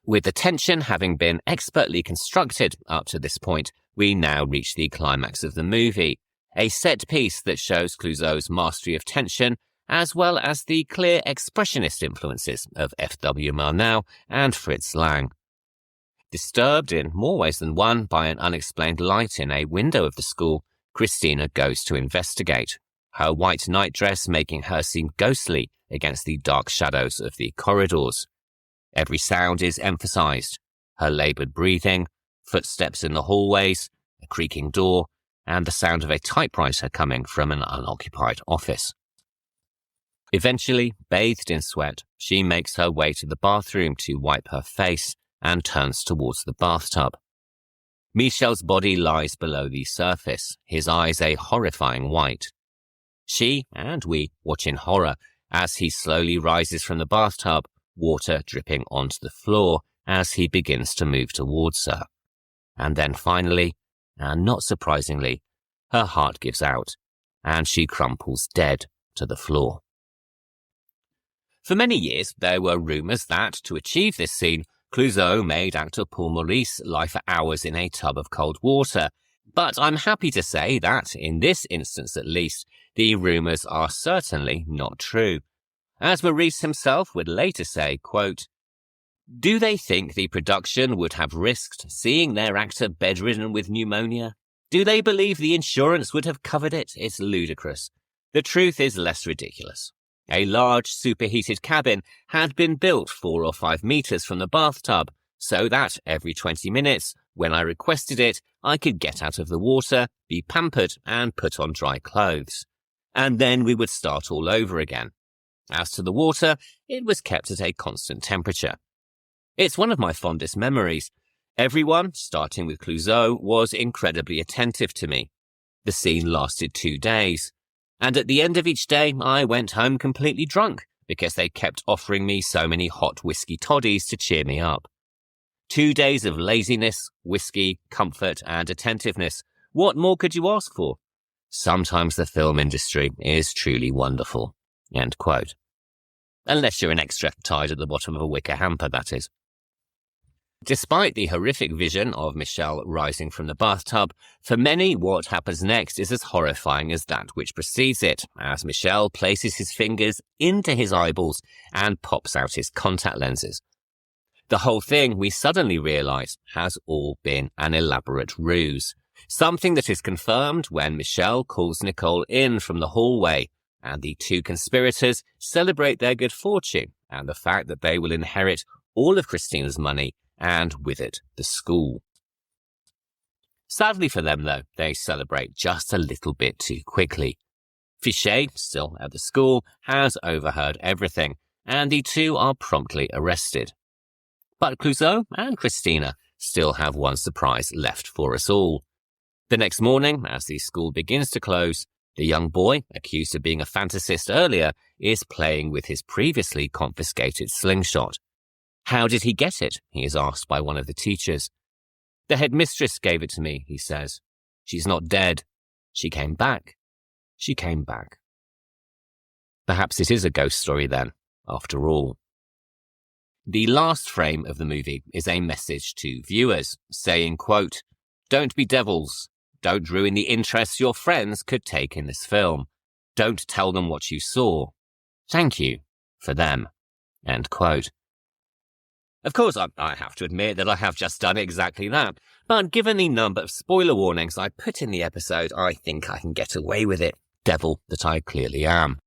C: With the tension having been expertly constructed up to this point, we now reach the climax of the movie, a set piece that shows Clouzot's mastery of tension, as well as the clear expressionist influences of F.W. Murnau and Fritz Lang. Disturbed in more ways than one by an unexplained light in a window of the school, Cristina goes to investigate, her white nightdress making her seem ghostly against the dark shadows of the corridors. Every sound is emphasized: her labored breathing, footsteps in the hallways, a creaking door, and the sound of a typewriter coming from an unoccupied office. Eventually, bathed in sweat, she makes her way to the bathroom to wipe her face and turns towards the bathtub. Michel's body lies below the surface, his eyes a horrifying white. She, and we, watch in horror as he slowly rises from the bathtub, water dripping onto the floor as he begins to move towards her. And then finally, and not surprisingly, her heart gives out, and she crumples dead to the floor. For many years, there were rumours that, to achieve this scene, Clouzot made actor Paul Meurisse lie for hours in a tub of cold water, but I'm happy to say that, in this instance at least, the rumours are certainly not true. As Meurisse himself would later say, quote, "Do they think the production would have risked seeing their actor bedridden with pneumonia? Do they believe the insurance would have covered it? It's ludicrous. The truth is less ridiculous. A large superheated cabin had been built 4 or 5 meters from the bathtub, so that every 20 minutes, when I requested it, I could get out of the water, be pampered, and put on dry clothes. And then we would start all over again. As to the water, it was kept at a constant temperature. It's one of my fondest memories. Everyone, starting with Clouzot, was incredibly attentive to me. The scene lasted 2 days. And at the end of each day, I went home completely drunk because they kept offering me so many hot whiskey toddies to cheer me up. 2 days of laziness, whiskey, comfort, and attentiveness. What more could you ask for? Sometimes the film industry is truly wonderful." End quote. Unless you're an extra tied at the bottom of a wicker hamper, that is. Despite the horrific vision of Michel rising from the bathtub, for many what happens next is as horrifying as that which precedes it, as Michel places his fingers into his eyeballs and pops out his contact lenses. The whole thing, we suddenly realise, has all been an elaborate ruse. Something that is confirmed when Michel calls Nicole in from the hallway, and the 2 conspirators celebrate their good fortune and the fact that they will inherit all of Christina's money and with it the school. Sadly for them, though, they celebrate just a little bit too quickly. Fichet, still at the school, has overheard everything, and the 2 are promptly arrested. But Clouzot and Cristina still have one surprise left for us all. The next morning, as the school begins to close, the young boy, accused of being a fantasist earlier, is playing with his previously confiscated slingshot. How did he get it? He is asked by one of the teachers. The headmistress gave it to me, he says. She's not dead. She came back. She came back. Perhaps it is a ghost story then, after all. The last frame of the movie is a message to viewers, saying, quote, "Don't be devils. Don't ruin the interests your friends could take in this film. Don't tell them what you saw. Thank you for them." End quote. Of course, I have to admit that I have just done exactly that, but given the number of spoiler warnings I put in the episode, I think I can get away with it, devil that I clearly am.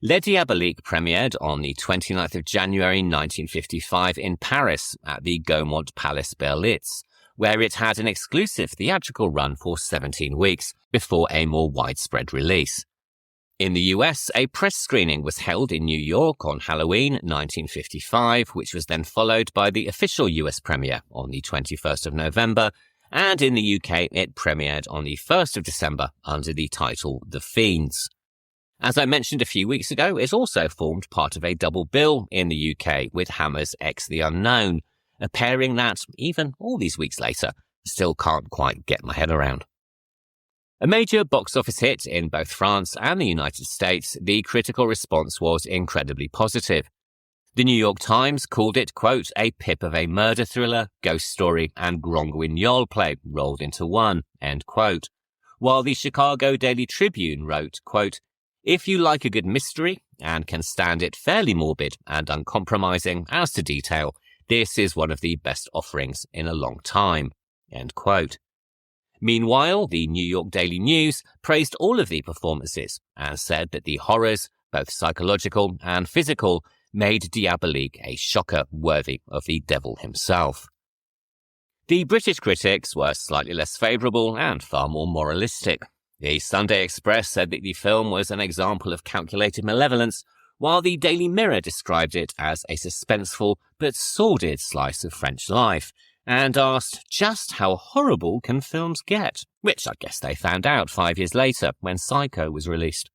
C: Les Diaboliques premiered on the 29th of January 1955 in Paris at the Gaumont Palace Berlitz, where it had an exclusive theatrical run for 17 weeks before a more widespread release. In the US, a press screening was held in New York on Halloween 1955, which was then followed by the official US premiere on the 21st of November, and in the UK it premiered on the 1st of December under the title The Fiends. As I mentioned a few weeks ago, it also formed part of a double bill in the UK with Hammer's X the Unknown, a pairing that, even all these weeks later, still can't quite get my head around. A major box office hit in both France and the United States, the critical response was incredibly positive. The New York Times called it, quote, "a pip of a murder thriller, ghost story, and Gronguignol play rolled into one," end quote. While the Chicago Daily Tribune wrote, quote, "If you like a good mystery and can stand it fairly morbid and uncompromising as to detail, this is one of the best offerings in a long time," end quote. Meanwhile, the New York Daily News praised all of the performances and said that the horrors, both psychological and physical, made Diabolique a shocker worthy of the devil himself. The British critics were slightly less favourable and far more moralistic. The Sunday Express said that the film was an example of calculated malevolence, while the Daily Mirror described it as a suspenseful but sordid slice of French life, and asked just how horrible can films get, which I guess they found out 5 years later when Psycho was released.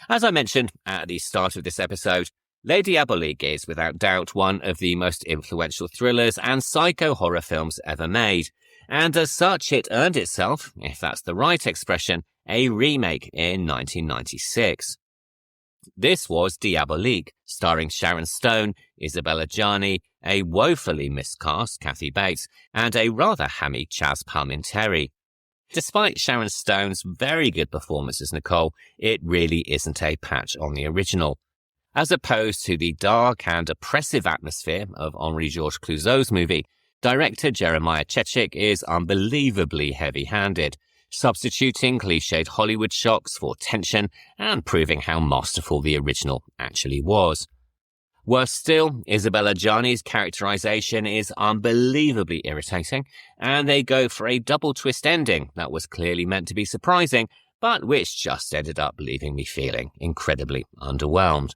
C: As I mentioned at the start of this episode, Les Diaboliques is without doubt one of the most influential thrillers and psycho horror films ever made, and as such it earned itself, if that's the right expression, a remake in 1996. This was Diabolique, starring Sharon Stone, Isabella Gianni, a woefully miscast Kathy Bates, and a rather hammy Chaz Palminteri. Despite Sharon Stone's very good performance as Nicole, it really isn't a patch on the original. As opposed to the dark and oppressive atmosphere of Henri-Georges Clouzot's movie, director Jeremiah Chechik is unbelievably heavy-handed, substituting cliched Hollywood shocks for tension and proving how masterful the original actually was. Worse still, Isabella Gianni's characterization is unbelievably irritating, and they go for a double twist ending that was clearly meant to be surprising, but which just ended up leaving me feeling incredibly underwhelmed.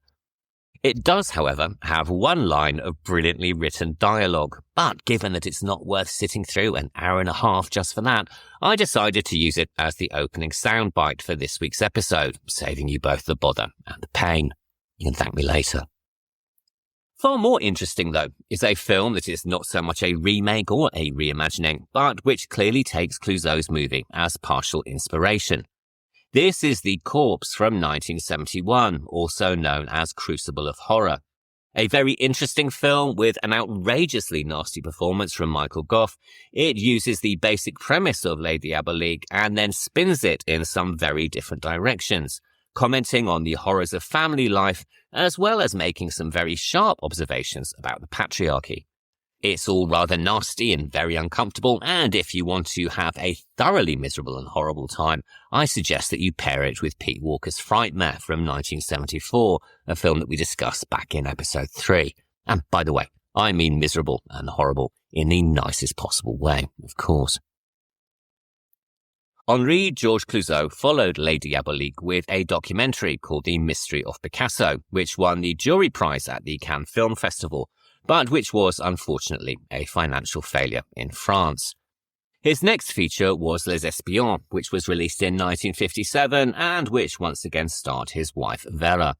C: It does, however, have one line of brilliantly written dialogue, but given that it's not worth sitting through an hour and a half just for that, I decided to use it as the opening soundbite for this week's episode, saving you both the bother and the pain. You can thank me later. Far more interesting, though, is a film that is not so much a remake or a reimagining, but which clearly takes Clouzot's movie as partial inspiration. This is The Corpse from 1971, also known as Crucible of Horror. A very interesting film with an outrageously nasty performance from Michael Gough. It uses the basic premise of Les Diaboliques and then spins it in some very different directions, commenting on the horrors of family life, as well as making some very sharp observations about the patriarchy. It's all rather nasty and very uncomfortable, and if you want to have a thoroughly miserable and horrible time, I suggest that you pair it with Pete Walker's Frightmare from 1974, a film that we discussed back in episode 3. And by the way, I mean miserable and horrible in the nicest possible way, of course. Henri-Georges Clouzot followed Les Diaboliques with a documentary called The Mystery of Picasso, which won the jury prize at the Cannes Film Festival, but which was unfortunately a financial failure in France. His next feature was Les Espions, which was released in 1957 and which once again starred his wife Véra.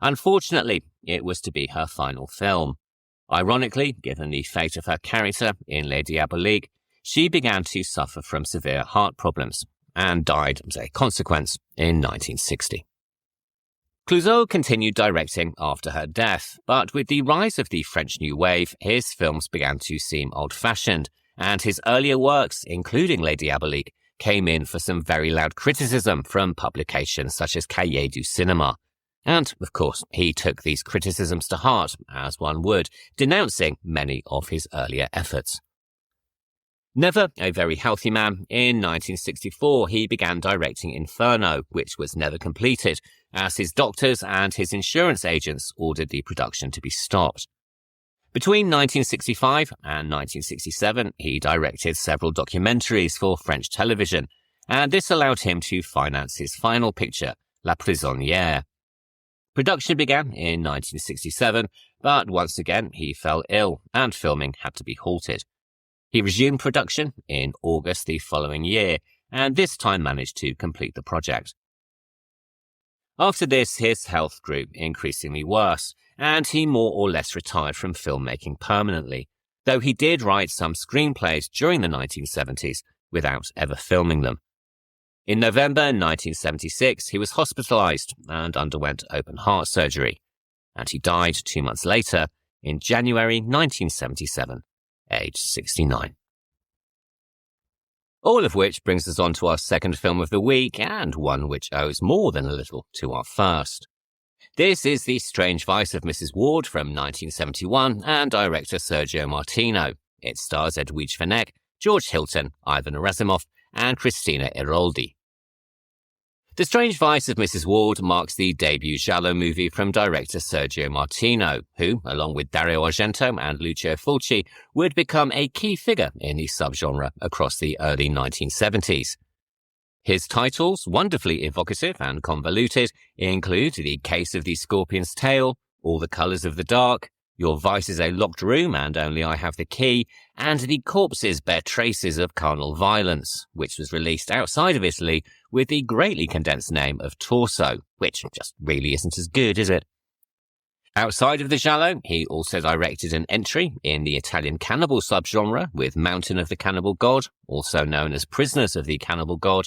C: Unfortunately, it was to be her final film. Ironically, given the fate of her character in Les Diaboliques, she began to suffer from severe heart problems and died as a consequence in 1960. Clouzot continued directing after her death, but with the rise of the French New Wave, his films began to seem old-fashioned, and his earlier works, including Les Diaboliques, came in for some very loud criticism from publications such as Cahiers du Cinéma. And, of course, he took these criticisms to heart, as one would, denouncing many of his earlier efforts. Never a very healthy man, in 1964 he began directing Inferno, which was never completed, as his doctors and his insurance agents ordered the production to be stopped. Between 1965 and 1967, he directed several documentaries for French television, and this allowed him to finance his final picture, La Prisonnière. Production began in 1967, but once again he fell ill and filming had to be halted. He resumed production in August the following year, and this time managed to complete the project. After this, his health grew increasingly worse, and he more or less retired from filmmaking permanently, though he did write some screenplays during the 1970s without ever filming them. In November 1976, he was hospitalized and underwent open heart surgery, and he died 2 months later in January 1977. Age 69. All of which brings us on to our second film of the week, and one which owes more than a little to our first. This is The Strange Vice of Mrs. Wardh from 1971 and director Sergio Martino. It stars Edwige Fenech, George Hilton, Ivan Rassimov, and Cristina Airoldi. The Strange Vice of Mrs. Wardh marks the debut giallo movie from director Sergio Martino, who, along with Dario Argento and Lucio Fulci, would become a key figure in the subgenre across the early 1970s. His titles, wonderfully evocative and convoluted, include The Case of the Scorpion's Tail, All the Colours of the Dark, Your Vice is a Locked Room and Only I Have the Key, and The Corpses Bear Traces of Carnal Violence, which was released outside of Italy with the greatly condensed name of Torso, which just really isn't as good, is it? Outside of the giallo, he also directed an entry in the Italian cannibal subgenre with Mountain of the Cannibal God, also known as Prisoners of the Cannibal God,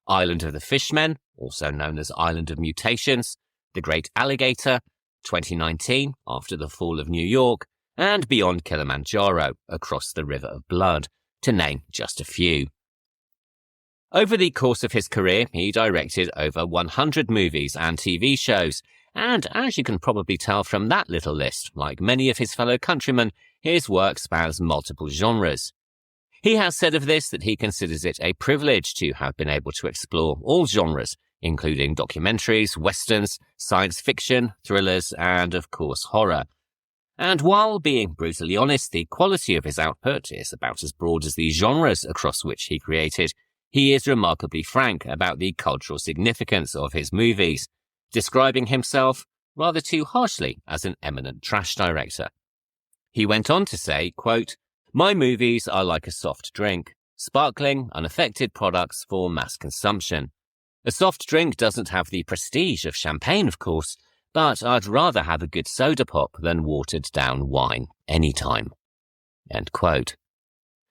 C: Island of the Fishmen, also known as Island of Mutations, The Great Alligator, 2019, After the Fall of New York, and Beyond Kilimanjaro, Across the River of Blood, to name just a few. Over the course of his career, he directed over 100 movies and TV shows, and as you can probably tell from that little list, like many of his fellow countrymen, his work spans multiple genres. He has said of this that he considers it a privilege to have been able to explore all genres, including documentaries, westerns, science fiction, thrillers, and, of course, horror. And while being brutally honest, the quality of his output is about as broad as the genres across which he created, he is remarkably frank about the cultural significance of his movies, describing himself, rather too harshly, as an eminent trash director. He went on to say, quote, "My movies are like a soft drink, sparkling, unaffected products for mass consumption. A soft drink doesn't have the prestige of champagne, of course, but I'd rather have a good soda pop than watered-down wine anytime." End quote.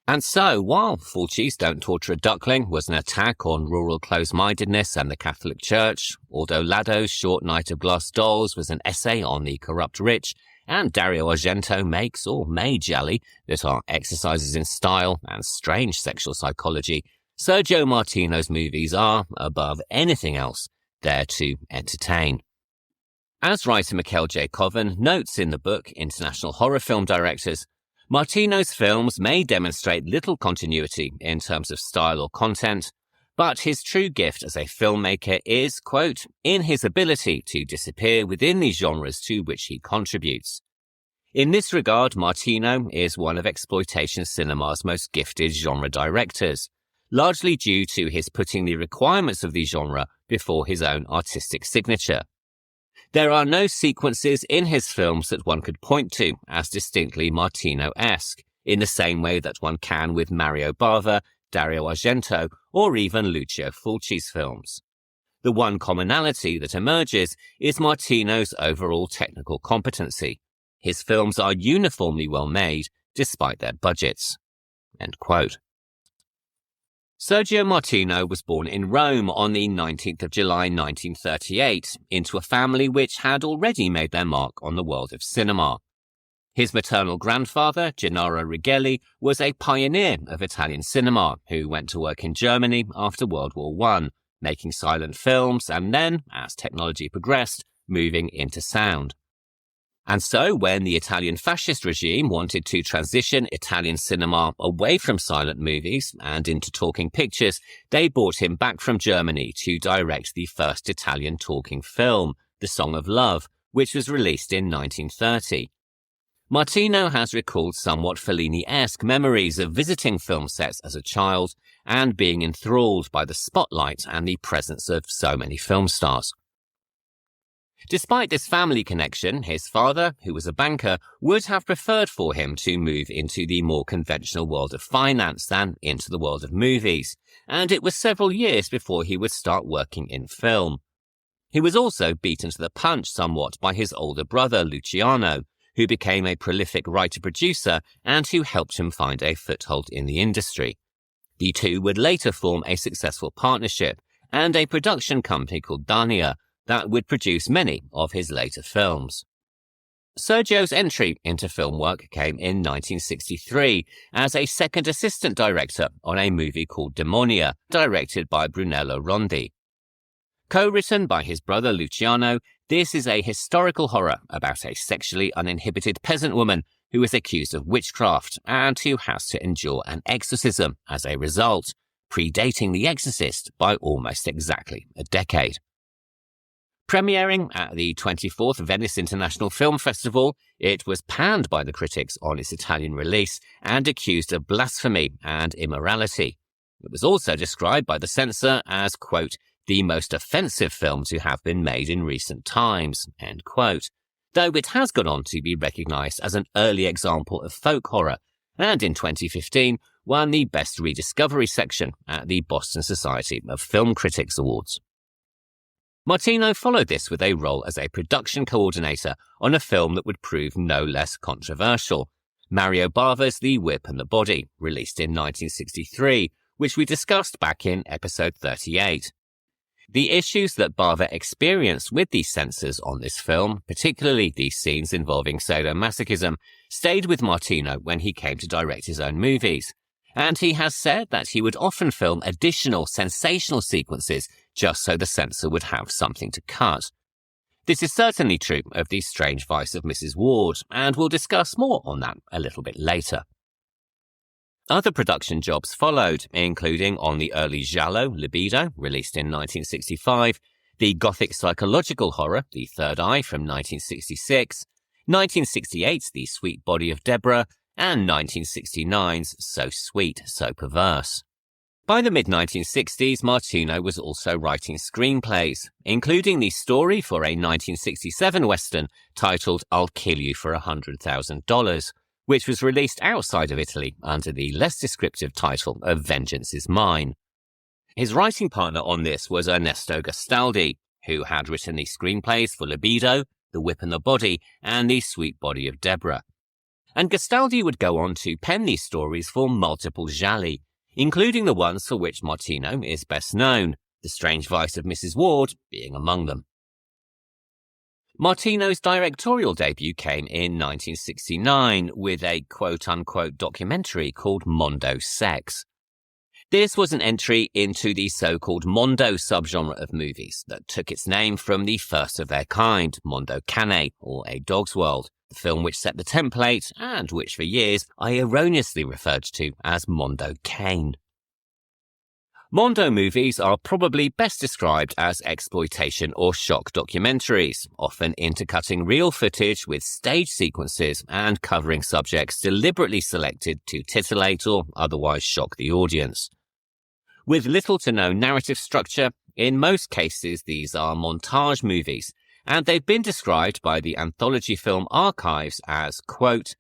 C: And so, while Fulci's Don't Torture a Duckling was an attack on rural close-mindedness and the Catholic Church, although Lado's Short Night of Glass Dolls was an essay on the corrupt rich, and Dario Argento makes or made gialli that are exercises in style and strange sexual psychology, Sergio Martino's movies are, above anything else, there to entertain. As writer Mikhail J. Koven notes in the book International Horror Film Directors, Martino's films may demonstrate little continuity in terms of style or content, but his true gift as a filmmaker is, quote, in his ability to disappear within the genres to which he contributes. In this regard, Martino is one of exploitation cinema's most gifted genre directors, largely due to his putting the requirements of the genre before his own artistic signature. There are no sequences in his films that one could point to as distinctly Martino-esque, in the same way that one can with Mario Bava, Dario Argento, or even Lucio Fulci's films. The one commonality that emerges is Martino's overall technical competency. His films are uniformly well made, despite their budgets. End quote. Sergio Martino was born in Rome on the 19th of July 1938 into a family which had already made their mark on the world of cinema. His maternal grandfather, Gennaro Righelli, was a pioneer of Italian cinema who went to work in Germany after World War I, making silent films and then, as technology progressed, moving into sound. And so, when the Italian fascist regime wanted to transition Italian cinema away from silent movies and into talking pictures, they brought him back from Germany to direct the first Italian talking film, The Song of Love, which was released in 1930. Martino has recalled somewhat Fellini-esque memories of visiting film sets as a child and being enthralled by the spotlight and the presence of so many film stars. Despite this family connection, his father, who was a banker, would have preferred for him to move into the more conventional world of finance than into the world of movies, and it was several years before he would start working in film. He was also beaten to the punch somewhat by his older brother, Luciano, who became a prolific writer-producer and who helped him find a foothold in the industry. The two would later form a successful partnership and a production company called Dania, that would produce many of his later films. Sergio's entry into film work came in 1963 as a second assistant director on a movie called Demonia, directed by Brunello Rondi. Co-written by his brother Luciano, this is a historical horror about a sexually uninhibited peasant woman who is accused of witchcraft and who has to endure an exorcism as a result, predating The Exorcist by almost exactly a decade. Premiering at the 24th Venice International Film Festival, it was panned by the critics on its Italian release and accused of blasphemy and immorality. It was also described by the censor as, quote, the most offensive film to have been made in recent times, end quote, though it has gone on to be recognised as an early example of folk horror, and in 2015 won the Best Rediscovery section at the Boston Society of Film Critics Awards. Martino followed this with a role as a production coordinator on a film that would prove no less controversial, Mario Bava's The Whip and the Body, released in 1963, which we discussed back in episode 38. The issues that Bava experienced with the censors on this film, particularly the scenes involving sadomasochism, stayed with Martino when he came to direct his own movies, and he has said that he would often film additional sensational sequences just so the censor would have something to cut. This is certainly true of The Strange Vice of Mrs. Wardh, and we'll discuss more on that a little bit later. Other production jobs followed, including on the early giallo, Libido, released in 1965, the gothic psychological horror, The Third Eye, from 1966, 1968's The Sweet Body of Deborah, and 1969's So Sweet, So Perverse. By the mid-1960s, Martino was also writing screenplays, including the story for a 1967 Western titled I'll Kill You for $100,000, which was released outside of Italy under the less descriptive title of Vengeance is Mine. His writing partner on this was Ernesto Gastaldi, who had written the screenplays for Libido, The Whip and the Body, and The Sweet Body of Deborah. And Gastaldi would go on to pen these stories for multiple gialli, including the ones for which Martino is best known, The Strange Vice of Mrs. Wardh being among them. Martino's directorial debut came in 1969 with a quote-unquote documentary called Mondo Sex. This was an entry into the so-called Mondo subgenre of movies that took its name from the first of their kind, Mondo Cane, or A Dog's World, the film which set the template and which for years I erroneously referred to as Mondo Cane. Mondo movies are probably best described as exploitation or shock documentaries, often intercutting real footage with stage sequences and covering subjects deliberately selected to titillate or otherwise shock the audience. With little to no narrative structure, in most cases these are montage movies, and they've been described by the Anthology Film Archives as, quote,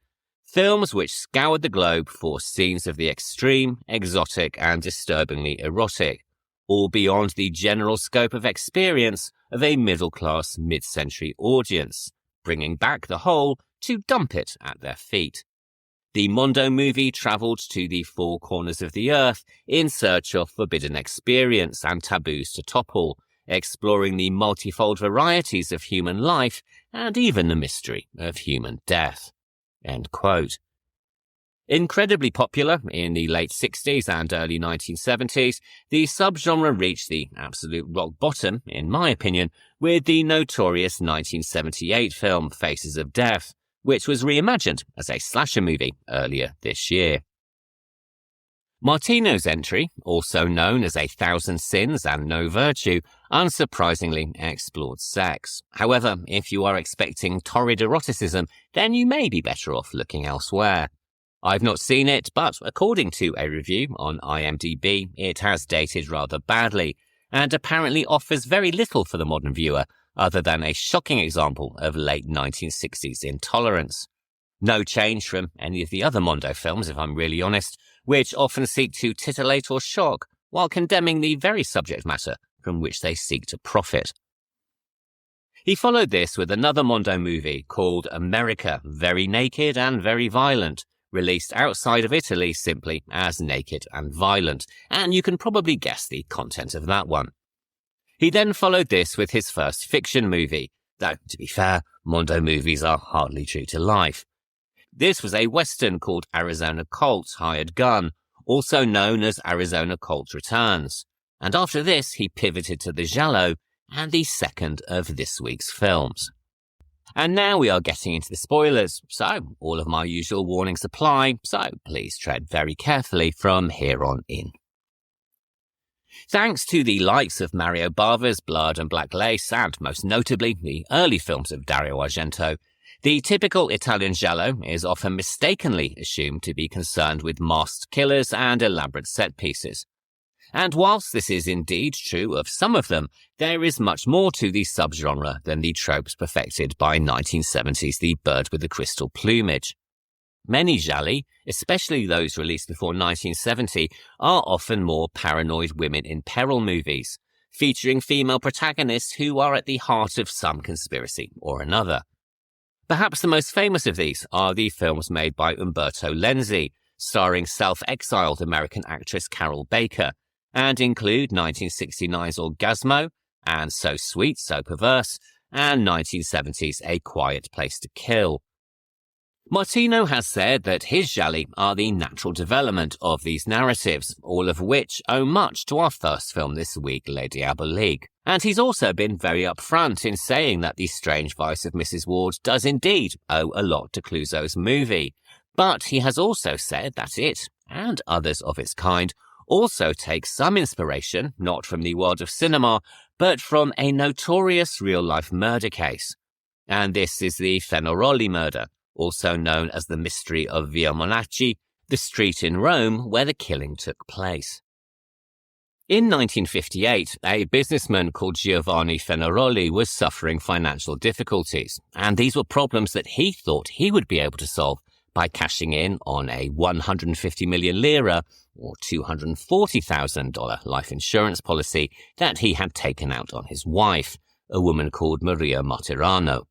C: films which scoured the globe for scenes of the extreme, exotic, and disturbingly erotic, all beyond the general scope of experience of a middle-class mid-century audience, bringing back the whole to dump it at their feet. The Mondo movie travelled to the four corners of the earth in search of forbidden experience and taboos to topple, exploring the multifold varieties of human life and even the mystery of human death. End quote. Incredibly popular in the late 60s and early 1970s, the subgenre reached the absolute rock bottom, in my opinion, with the notorious 1978 film Faces of Death, which was reimagined as a slasher movie earlier this year. Martino's entry, also known as A Thousand Sins and No Virtue, unsurprisingly explored sex. However, if you are expecting torrid eroticism, then you may be better off looking elsewhere. I've not seen it, but according to a review on IMDb, it has dated rather badly, and apparently offers very little for the modern viewer, other than a shocking example of late 1960s intolerance. No change from any of the other Mondo films, if I'm really honest, which often seek to titillate or shock, while condemning the very subject matter from which they seek to profit. He followed this with another Mondo movie called America, Very Naked and Very Violent, released outside of Italy simply as Naked and Violent, and you can probably guess the content of that one. He then followed this with his first fiction movie, though, to be fair, Mondo movies are hardly true to life. This was a Western called Arizona Colt's Hired Gun, also known as Arizona Colt Returns, and after this he pivoted to the giallo and the second of this week's films. And now we are getting into the spoilers, so all of my usual warnings apply, so please tread very carefully from here on in. Thanks to the likes of Mario Bava's Blood and Black Lace, and most notably the early films of Dario Argento, the typical Italian giallo is often mistakenly assumed to be concerned with masked killers and elaborate set pieces. And whilst this is indeed true of some of them, there is much more to the subgenre than the tropes perfected by 1970s The Bird with the Crystal Plumage. Many gialli, especially those released before 1970, are often more paranoid women in peril movies, featuring female protagonists who are at the heart of some conspiracy or another. Perhaps the most famous of these are the films made by Umberto Lenzi, starring self-exiled American actress Carol Baker, and include 1969's Orgasmo, and So Sweet, So Perverse, and 1970's A Quiet Place to Kill. Martino has said that his gialli are the natural development of these narratives, all of which owe much to our first film this week, Les Diaboliques. And he's also been very upfront in saying that The Strange Vice of Mrs. Wardh does indeed owe a lot to Clouzot's movie. But he has also said that it, and others of its kind, also takes some inspiration, not from the world of cinema, but from a notorious real-life murder case. And this is the Fenaroli murder, also known as the mystery of Via Monaci, the street in Rome where the killing took place. In 1958, a businessman called Giovanni Fenaroli was suffering financial difficulties, and these were problems that he thought he would be able to solve by cashing in on a 150 million lira or $240,000 life insurance policy that he had taken out on his wife, a woman called Maria Martirano.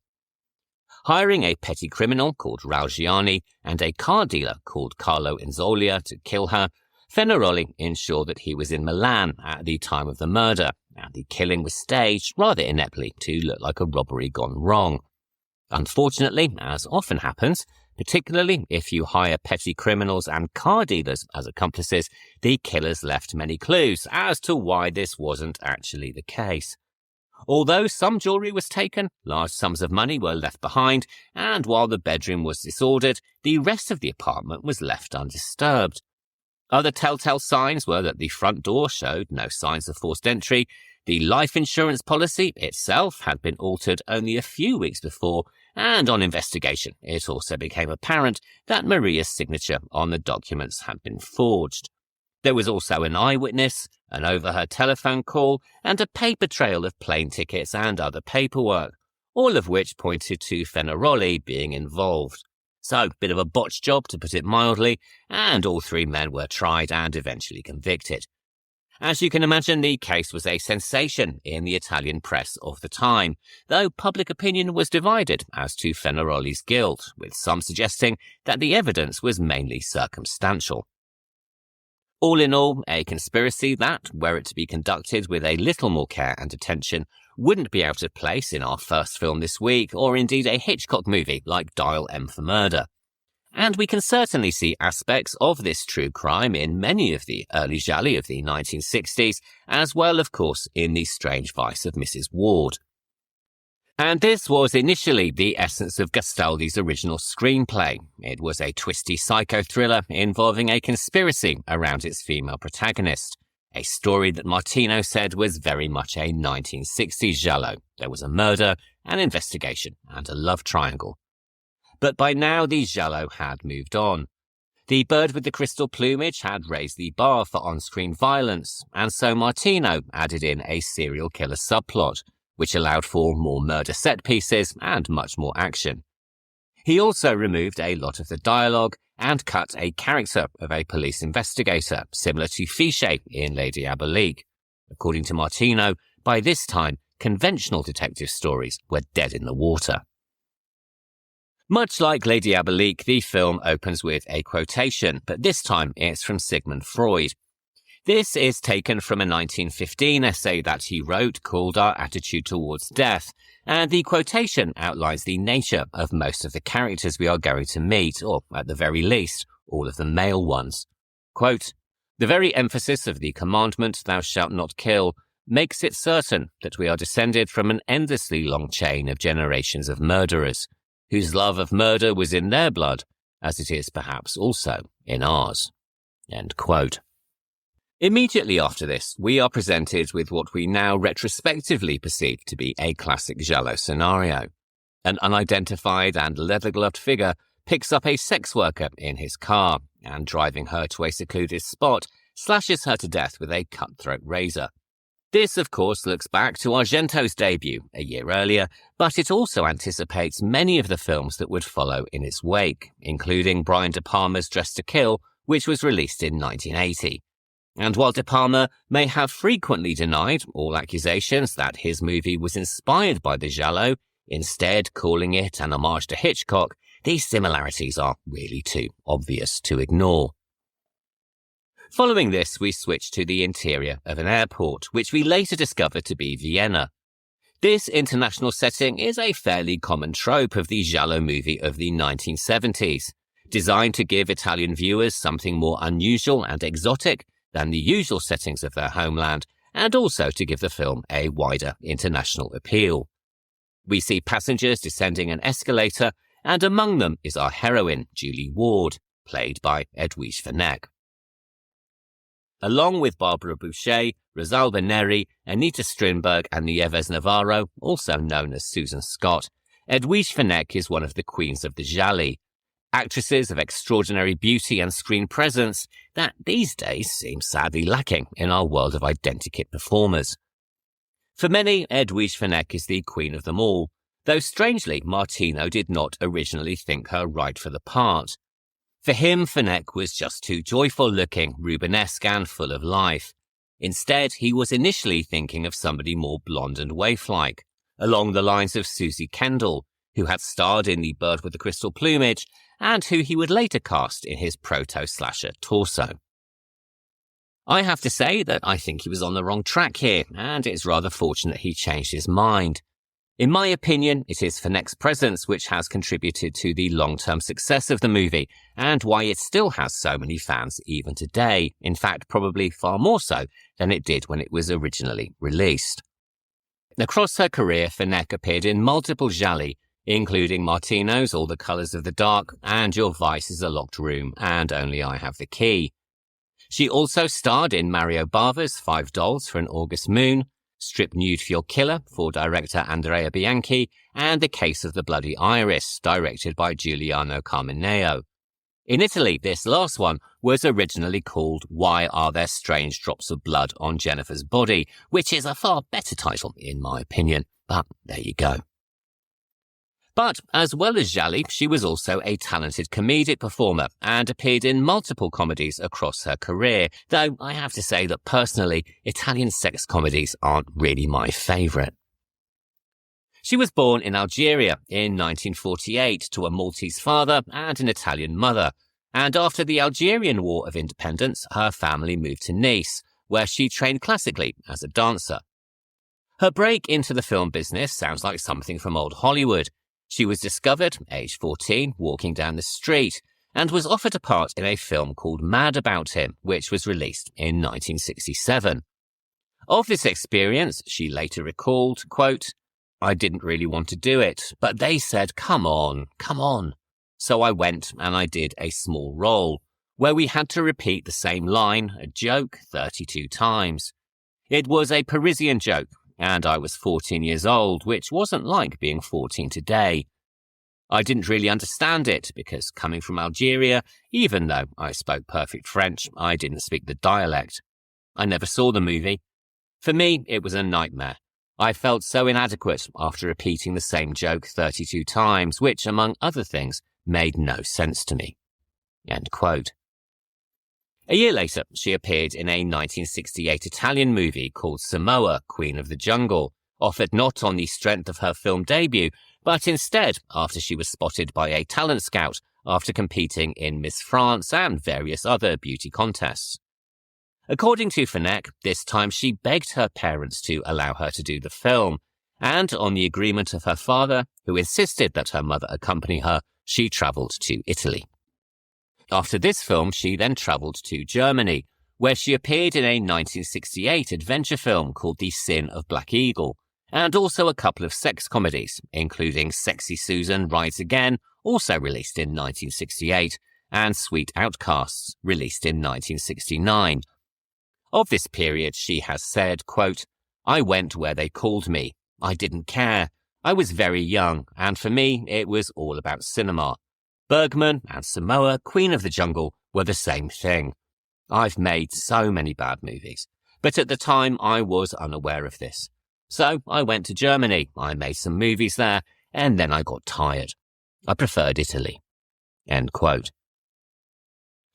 C: Hiring a petty criminal called Raugiani and a car dealer called Carlo Inzolia to kill her, Fenaroli ensured that he was in Milan at the time of the murder, and the killing was staged rather ineptly to look like a robbery gone wrong. Unfortunately, as often happens, particularly if you hire petty criminals and car dealers as accomplices, the killers left many clues as to why this wasn't actually the case. Although some jewellery was taken, large sums of money were left behind, and while the bedroom was disordered, the rest of the apartment was left undisturbed. Other telltale signs were that the front door showed no signs of forced entry, the life insurance policy itself had been altered only a few weeks before, and on investigation it also became apparent that Maria's signature on the documents had been forged. There was also an eyewitness, an overheard telephone call, and a paper trail of plane tickets and other paperwork, all of which pointed to Fenaroli being involved. So, bit of a botched job to put it mildly, and all three men were tried and eventually convicted. As you can imagine, the case was a sensation in the Italian press of the time, though public opinion was divided as to Fenaroli's guilt, with some suggesting that the evidence was mainly circumstantial. All in all, a conspiracy that, were it to be conducted with a little more care and attention, wouldn't be out of place in our first film this week, or indeed a Hitchcock movie like Dial M for Murder. And we can certainly see aspects of this true crime in many of the early gialli of the 1960s, as well, of course, in The Strange Vice of Mrs. Wardh. And this was initially the essence of Gastaldi's original screenplay. It was a twisty psycho thriller involving a conspiracy around its female protagonist, a story that Martino said was very much a 1960s giallo. There was a murder, an investigation, and a love triangle. But by now the giallo had moved on. The Bird with the Crystal Plumage had raised the bar for on-screen violence, and so Martino added in a serial killer subplot, which allowed for more murder set pieces and much more action. He also removed a lot of the dialogue and cut a character of a police investigator, similar to Fichet in Les Diaboliques. According to Martino, by this time, conventional detective stories were dead in the water. Much like Les Diaboliques, the film opens with a quotation, but this time it's from Sigmund Freud. This is taken from a 1915 essay that he wrote called Our Attitude Towards Death, and the quotation outlines the nature of most of the characters we are going to meet, or at the very least, all of the male ones. Quote, "The very emphasis of the commandment, thou shalt not kill, makes it certain that we are descended from an endlessly long chain of generations of murderers, whose love of murder was in their blood, as it is perhaps also in ours." End quote. Immediately after this, we are presented with what we now retrospectively perceive to be a classic giallo scenario. An unidentified and leather-gloved figure picks up a sex worker in his car and, driving her to a secluded spot, slashes her to death with a cutthroat razor. This, of course, looks back to Argento's debut a year earlier, but it also anticipates many of the films that would follow in its wake, including Brian De Palma's Dressed to Kill, which was released in 1980. And while De Palma may have frequently denied all accusations that his movie was inspired by the giallo, instead calling it an homage to Hitchcock, these similarities are really too obvious to ignore. Following this, we switch to the interior of an airport, which we later discover to be Vienna. This international setting is a fairly common trope of the giallo movie of the 1970s, designed to give Italian viewers something more unusual and exotic than the usual settings of their homeland, and also to give the film a wider international appeal. We see passengers descending an escalator, and among them is our heroine, Julie Wardh, played by Edwige Fenech. Along with Barbara Boucher, Rosalba Neri, Anita Strindberg and Nieves Navarro, also known as Susan Scott, Edwige Fenech is one of the queens of the gialli, actresses of extraordinary beauty and screen presence that these days seem sadly lacking in our world of identikit performers. For many, Edwige Fenech is the queen of them all, though strangely Martino did not originally think her right for the part. For him, Fenech was just too joyful-looking, Rubenesque and full of life. Instead, he was initially thinking of somebody more blonde and waif-like, along the lines of Susie Kendall, who had starred in The Bird with the Crystal Plumage, and who he would later cast in his proto-slasher Torso. I have to say that I think he was on the wrong track here, and it's rather fortunate he changed his mind. In my opinion, it is Fenech's presence which has contributed to the long-term success of the movie, and why it still has so many fans even today, in fact probably far more so than it did when it was originally released. Across her career, Fenech appeared in multiple gialli, including Martino's All the Colours of the Dark and Your Vice is a Locked Room and Only I Have the Key. She also starred in Mario Bava's Five Dolls for an August Moon, Strip Nude for Your Killer for director Andrea Bianchi, and The Case of the Bloody Iris, directed by Giuliano Carmineo. In Italy, this last one was originally called Why Are There Strange Drops of Blood on Jennifer's Body, which is a far better title in my opinion, but there you go. But as well as gialli, she was also a talented comedic performer and appeared in multiple comedies across her career, though I have to say that personally, Italian sex comedies aren't really my favourite. She was born in Algeria in 1948 to a Maltese father and an Italian mother, and after the Algerian War of Independence, her family moved to Nice, where she trained classically as a dancer. Her break into the film business sounds like something from old Hollywood. She was discovered, age 14, walking down the street, and was offered a part in a film called Mad About Him, which was released in 1967. Of this experience, she later recalled, quote, "I didn't really want to do it, but they said, come on. So I went and I did a small role, where we had to repeat the same line, a joke, 32 times. It was a Parisian joke, and I was 14 years old, which wasn't like being 14 today. I didn't really understand it because coming from Algeria, even though I spoke perfect French, I didn't speak the dialect. I never saw the movie. For me, it was a nightmare. I felt so inadequate after repeating the same joke 32 times, which, among other things, made no sense to me." End quote. A year later, she appeared in a 1968 Italian movie called Samoa, Queen of the Jungle, offered not on the strength of her film debut, but instead after she was spotted by a talent scout after competing in Miss France and various other beauty contests. According to Fenech, this time she begged her parents to allow her to do the film, and on the agreement of her father, who insisted that her mother accompany her, she travelled to Italy. After this film, she then travelled to Germany, where she appeared in a 1968 adventure film called The Sin of Black Eagle, and also a couple of sex comedies, including Sexy Susan Rides Again, also released in 1968, and Sweet Outcasts, released in 1969. Of this period, she has said, quote, "I went where they called me. I didn't care. I was very young, and for me, it was all about cinema. Bergman and Samoa, Queen of the Jungle, were the same thing. I've made so many bad movies, but at the time I was unaware of this. So I went to Germany, I made some movies there, and then I got tired. I preferred Italy." End quote.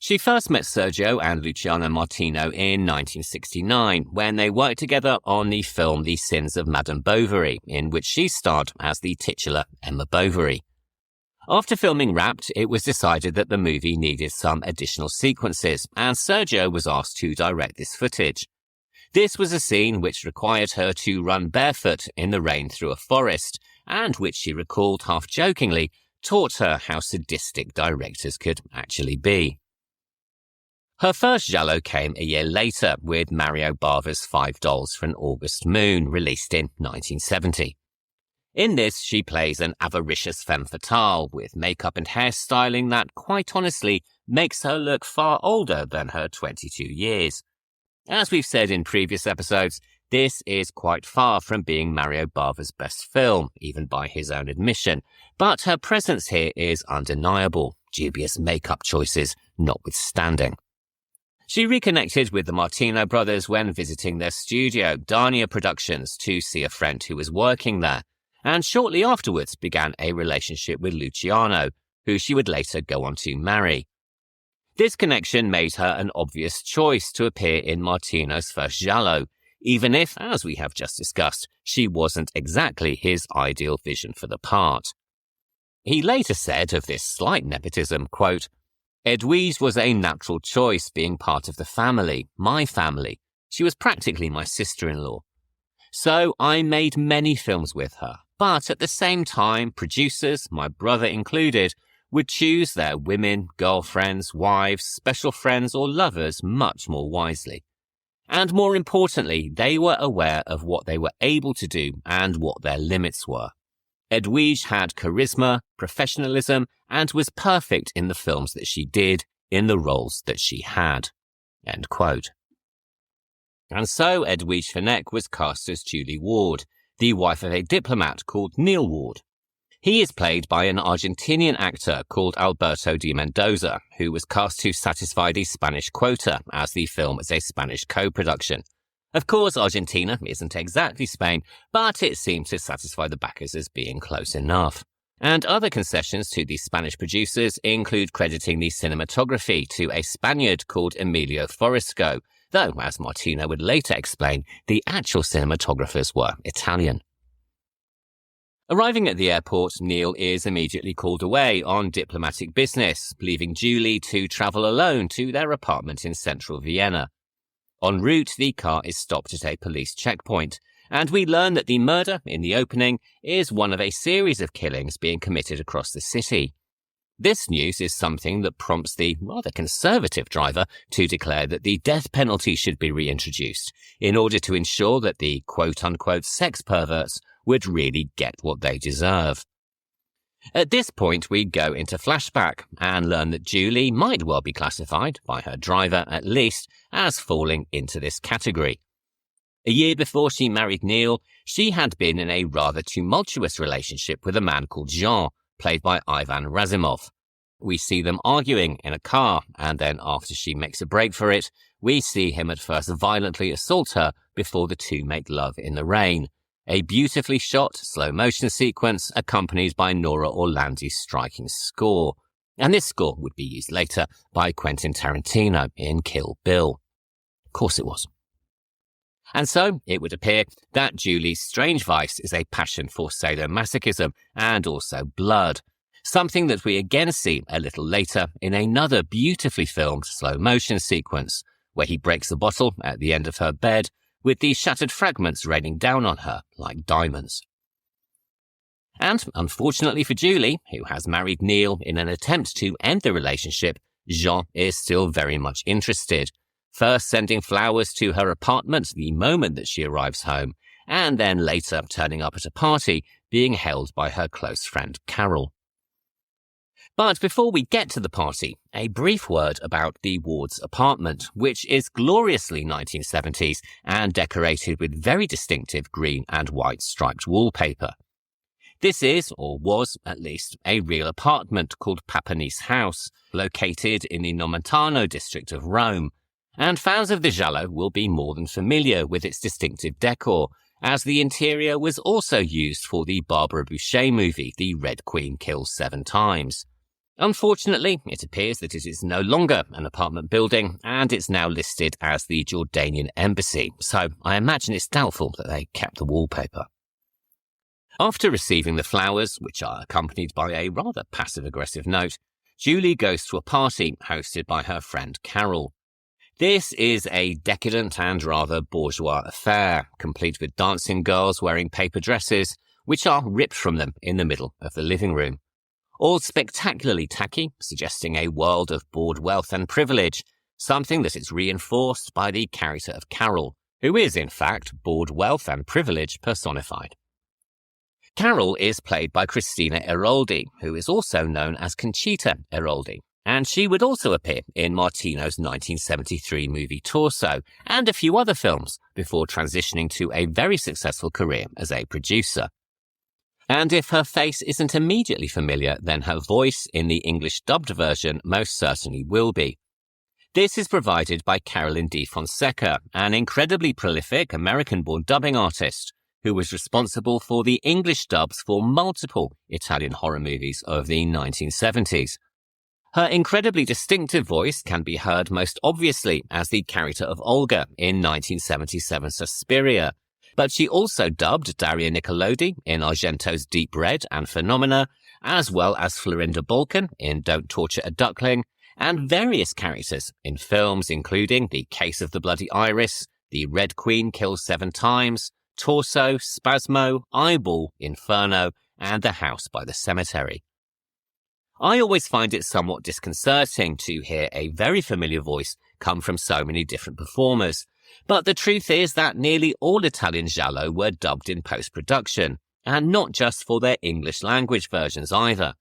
C: She first met Sergio and Luciano Martino in 1969 when they worked together on the film The Sins of Madame Bovary, in which she starred as the titular Emma Bovary. After filming Wrapped, it was decided that the movie needed some additional sequences, and Sergio was asked to direct this footage. This was a scene which required her to run barefoot in the rain through a forest, and which she recalled half-jokingly taught her how sadistic directors could actually be. Her first giallo came a year later with Mario Bava's Five Dolls for an August Moon, released in 1970. In this, she plays an avaricious femme fatale with makeup and hairstyling that, quite honestly, makes her look far older than her 22 years. As we've said in previous episodes, this is quite far from being Mario Bava's best film, even by his own admission, but her presence here is undeniable, dubious makeup choices notwithstanding. She reconnected with the Martino brothers when visiting their studio, Dania Productions, to see a friend who was working there, and shortly afterwards began a relationship with Luciano, who she would later go on to marry. This connection made her an obvious choice to appear in Martino's first giallo, even if, as we have just discussed, she wasn't exactly his ideal vision for the part. He later said of this slight nepotism, quote, "Edwige was a natural choice being part of the family, my family. She was practically my sister-in-law. So I made many films with her, but at the same time, producers, my brother included, would choose their women, girlfriends, wives, special friends or lovers much more wisely. And more importantly, they were aware of what they were able to do and what their limits were. Edwige had charisma, professionalism, and was perfect in the films that she did, in the roles that she had." End quote. And so Edwige Fenech was cast as Julie Wardh, the wife of a diplomat called Neil Wardh. He is played by an Argentinian actor called Alberto de Mendoza, who was cast to satisfy the Spanish quota, as the film is a Spanish co-production. Of course, Argentina isn't exactly Spain, but it seemed to satisfy the backers as being close enough. And other concessions to the Spanish producers include crediting the cinematography to a Spaniard called Emilio Forresco, though, as Martino would later explain, the actual cinematographers were Italian. Arriving at the airport, Neil is immediately called away on diplomatic business, leaving Julie to travel alone to their apartment in central Vienna. En route, the car is stopped at a police checkpoint, and we learn that the murder in the opening is one of a series of killings being committed across the city. This news is something that prompts the rather conservative driver to declare that the death penalty should be reintroduced in order to ensure that the quote-unquote sex perverts would really get what they deserve. At this point, we go into flashback and learn that Julie might well be classified, by her driver at least, as falling into this category. A year before she married Neil, she had been in a rather tumultuous relationship with a man called Jean, played by Ivan Rassimov. We see them arguing in a car, and then after she makes a break for it, we see him at first violently assault her before the two make love in the rain. A beautifully shot slow-motion sequence accompanied by Nora Orlandi's striking score. And this score would be used later by Quentin Tarantino in Kill Bill. Of course it was. And so it would appear that Julie's strange vice is a passion for sadomasochism and also blood, something that we again see a little later in another beautifully filmed slow-motion sequence, where he breaks the bottle at the end of her bed, with the shattered fragments raining down on her like diamonds. And unfortunately for Julie, who has married Neil in an attempt to end the relationship, Jean is still very much interested. first sending flowers to her apartment the moment that she arrives home, and then later turning up at a party being held by her close friend Carol. But before we get to the party, a brief word about the Wardh's apartment, which is gloriously 1970s and decorated with very distinctive green and white striped wallpaper. This is, or was at least, a real apartment called Papani's House, located in the Nomentano district of Rome, and fans of the giallo will be more than familiar with its distinctive decor, as the interior was also used for the Barbara Boucher movie The Red Queen Kills 7 Times. Unfortunately, it appears that it is no longer an apartment building, and it's now listed as the Jordanian embassy, so I imagine it's doubtful that they kept the wallpaper. After receiving the flowers, which are accompanied by a rather passive-aggressive note, Julie goes to a party hosted by her friend Carol. This is a decadent and rather bourgeois affair, complete with dancing girls wearing paper dresses, which are ripped from them in the middle of the living room. All spectacularly tacky, suggesting a world of bored wealth and privilege, something that is reinforced by the character of Carol, who is, in fact, bored wealth and privilege personified. Carol is played by Cristina Airoldi, who is also known as Conchita Airoldi, and she would also appear in Martino's 1973 movie Torso and a few other films before transitioning to a very successful career as a producer. And if her face isn't immediately familiar, then her voice in the English dubbed version most certainly will be. This is provided by Carolyn D. Fonseca, an incredibly prolific American-born dubbing artist who was responsible for the English dubs for multiple Italian horror movies of the 1970s. Her incredibly distinctive voice can be heard most obviously as the character of Olga in 1977's Suspiria, but she also dubbed Daria Nicolodi in Argento's Deep Red and Phenomena, as well as Florinda Balkan in Don't Torture a Duckling, and various characters in films including The Case of the Bloody Iris, The Red Queen Kills 7 Times, Torso, Spasmo, Eyeball, Inferno, and The House by the Cemetery. I always find it somewhat disconcerting to hear a very familiar voice come from so many different performers, but the truth is that nearly all Italian giallo were dubbed in post-production, and not just for their English language versions either.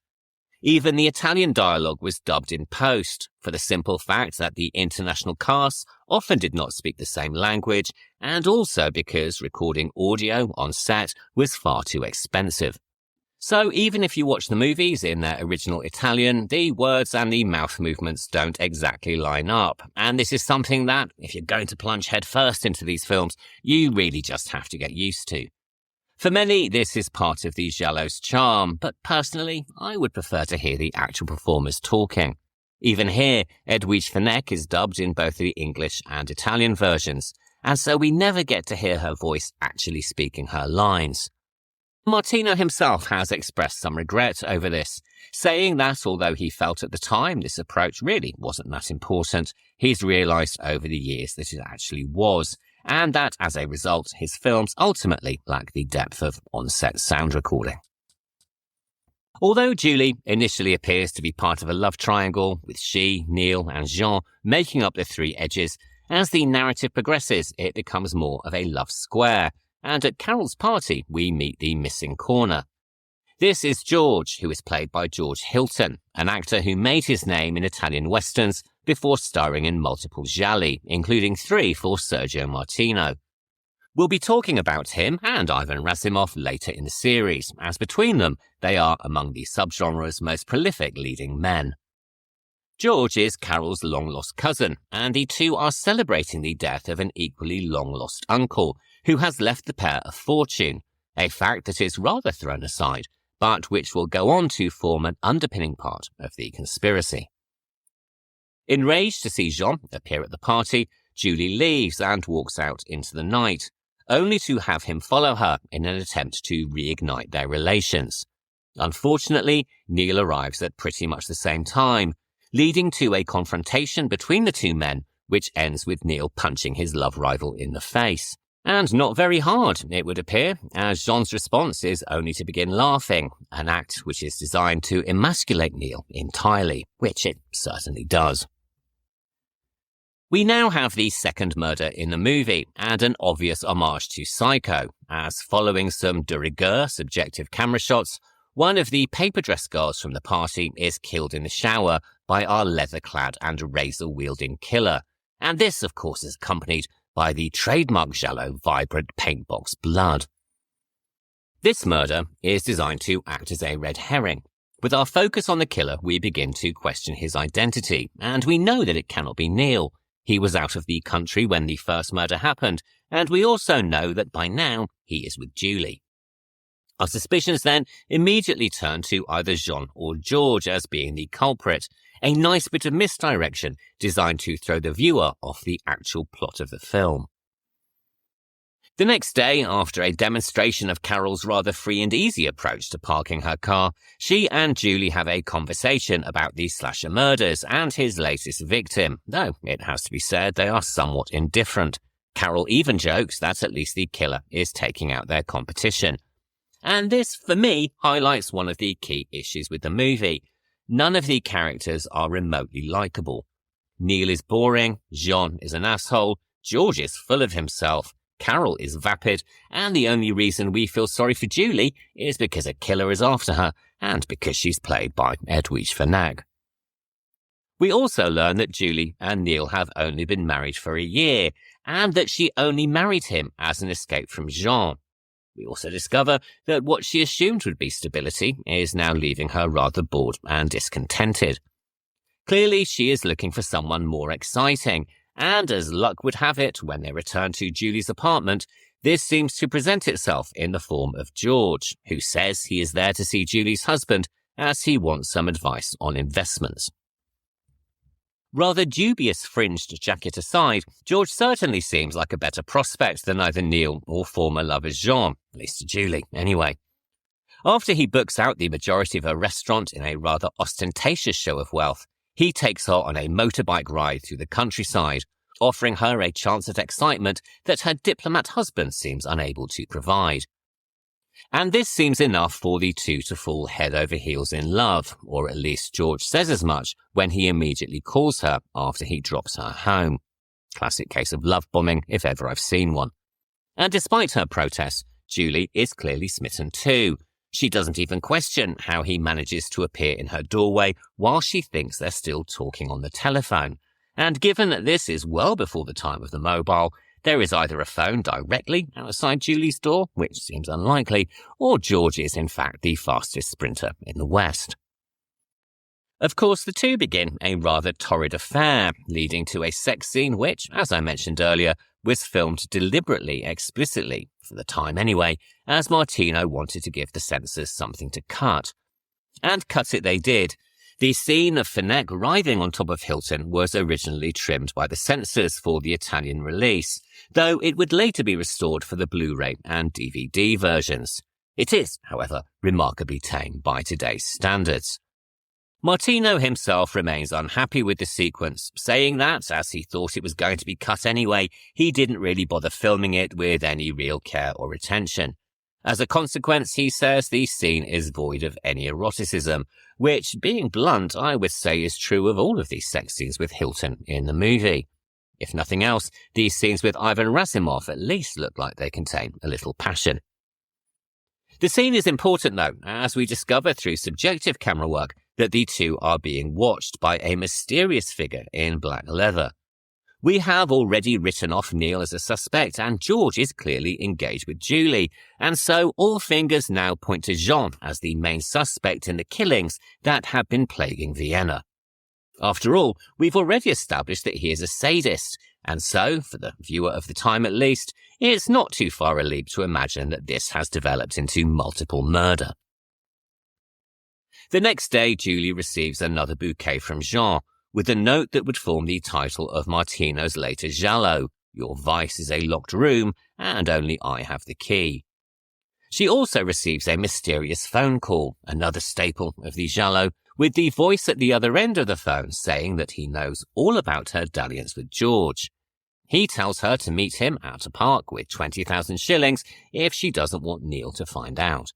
C: Even the Italian dialogue was dubbed in post, for the simple fact that the international casts often did not speak the same language, and also because recording audio on set was far too expensive. So even if you watch the movies in their original Italian, the words and the mouth movements don't exactly line up. And this is something that, if you're going to plunge headfirst into these films, you really just have to get used to. For many, this is part of the giallo's charm, but personally, I would prefer to hear the actual performers talking. Even here, Edwige Fenech is dubbed in both the English and Italian versions, and so we never get to hear her voice actually speaking her lines. Martino himself has expressed some regret over this, saying that although he felt at the time this approach really wasn't that important, he's realised over the years that it actually was, and that as a result his films ultimately lack the depth of on-set sound recording. Although Julie initially appears to be part of a love triangle, with she, Neil and Jean making up the three edges, as the narrative progresses it becomes more of a love square, and at Carol's party we meet the missing corner. This is George, who is played by George Hilton, an actor who made his name in Italian westerns before starring in multiple gialli, including 3 for Sergio Martino. We'll be talking about him and Ivan Rassimov later in the series, as between them they are among the subgenre's most prolific leading men. George is Carol's long-lost cousin, and the two are celebrating the death of an equally long-lost uncle, who has left the pair a fortune, a fact that is rather thrown aside, but which will go on to form an underpinning part of the conspiracy. Enraged to see Jean appear at the party, Julie leaves and walks out into the night, only to have him follow her in an attempt to reignite their relations. Unfortunately, Neil arrives at pretty much the same time, leading to a confrontation between the two men, which ends with Neil punching his love rival in the face. And not very hard, it would appear, as Jean's response is only to begin laughing, an act which is designed to emasculate Neil entirely, which it certainly does. We now have the second murder in the movie, and an obvious homage to Psycho, as following some de rigueur subjective camera shots, one of the paper dress girls from the party is killed in the shower by our leather-clad and razor-wielding killer, and this, of course, is accompanied by the trademark giallo vibrant paint box blood. This murder is designed to act as a red herring. With our focus on the killer, we begin to question his identity, and we know that it cannot be Neil. He was out of the country when the first murder happened, and we also know that by now he is with Julie. Our suspicions then immediately turn to either Jean or George as being the culprit, a nice bit of misdirection designed to throw the viewer off the actual plot of the film. The next day, after a demonstration of Carol's rather free and easy approach to parking her car, she and Julie have a conversation about the slasher murders and his latest victim, though it has to be said they are somewhat indifferent. Carol even jokes that at least the killer is taking out their competition. And this, for me, highlights one of the key issues with the movie. None of the characters are remotely likeable. Neil is boring, Jean is an asshole, George is full of himself, Carol is vapid, and the only reason we feel sorry for Julie is because a killer is after her, and because she's played by Edwige Fenech. We also learn that Julie and Neil have only been married for a year, and that she only married him as an escape from Jean. We also discover that what she assumed would be stability is now leaving her rather bored and discontented. Clearly, she is looking for someone more exciting, and as luck would have it, when they return to Julie's apartment, this seems to present itself in the form of George, who says he is there to see Julie's husband as he wants some advice on investments. Rather dubious fringed jacket aside, George certainly seems like a better prospect than either Neil or former lover Jean, at least to Julie, anyway. After he books out the majority of her restaurant in a rather ostentatious show of wealth, he takes her on a motorbike ride through the countryside, offering her a chance at excitement that her diplomat husband seems unable to provide. And this seems enough for the two to fall head over heels in love, or at least George says as much when he immediately calls her after he drops her home. Classic case of love bombing, if ever I've seen one. And despite her protests, Julie is clearly smitten too. She doesn't even question how he manages to appear in her doorway while she thinks they're still talking on the telephone. And given that this is well before the time of the mobile, there is either a phone directly outside Julie's door, which seems unlikely, or George is in fact the fastest sprinter in the West. Of course, the two begin a rather torrid affair, leading to a sex scene which, as I mentioned earlier, was filmed deliberately, explicitly, for the time anyway, as Martino wanted to give the censors something to cut. And cut it they did. The scene of Fenech riding on top of Hilton was originally trimmed by the censors for the Italian release, though it would later be restored for the Blu-ray and DVD versions. It is, however, remarkably tame by today's standards. Martino himself remains unhappy with the sequence, saying that, as he thought it was going to be cut anyway, he didn't really bother filming it with any real care or attention. As a consequence, he says the scene is void of any eroticism, which, being blunt, I would say is true of all of these sex scenes with Hilton in the movie. If nothing else, these scenes with Ivan Rassimov at least look like they contain a little passion. The scene is important though, as we discover through subjective camera work that the two are being watched by a mysterious figure in black leather. We have already written off Neil as a suspect, and George is clearly engaged with Julie, and so all fingers now point to Jean as the main suspect in the killings that have been plaguing Vienna. After all, we've already established that he is a sadist, and so, for the viewer of the time at least, it's not too far a leap to imagine that this has developed into multiple murder. The next day, Julie receives another bouquet from Jean, with a note that would form the title of Martino's later giallo, "Your vice is a locked room, and only I have the key." She also receives a mysterious phone call, another staple of the giallo, with the voice at the other end of the phone saying that he knows all about her dalliance with George. He tells her to meet him at a park with 20,000 shillings if she doesn't want Neil to find out.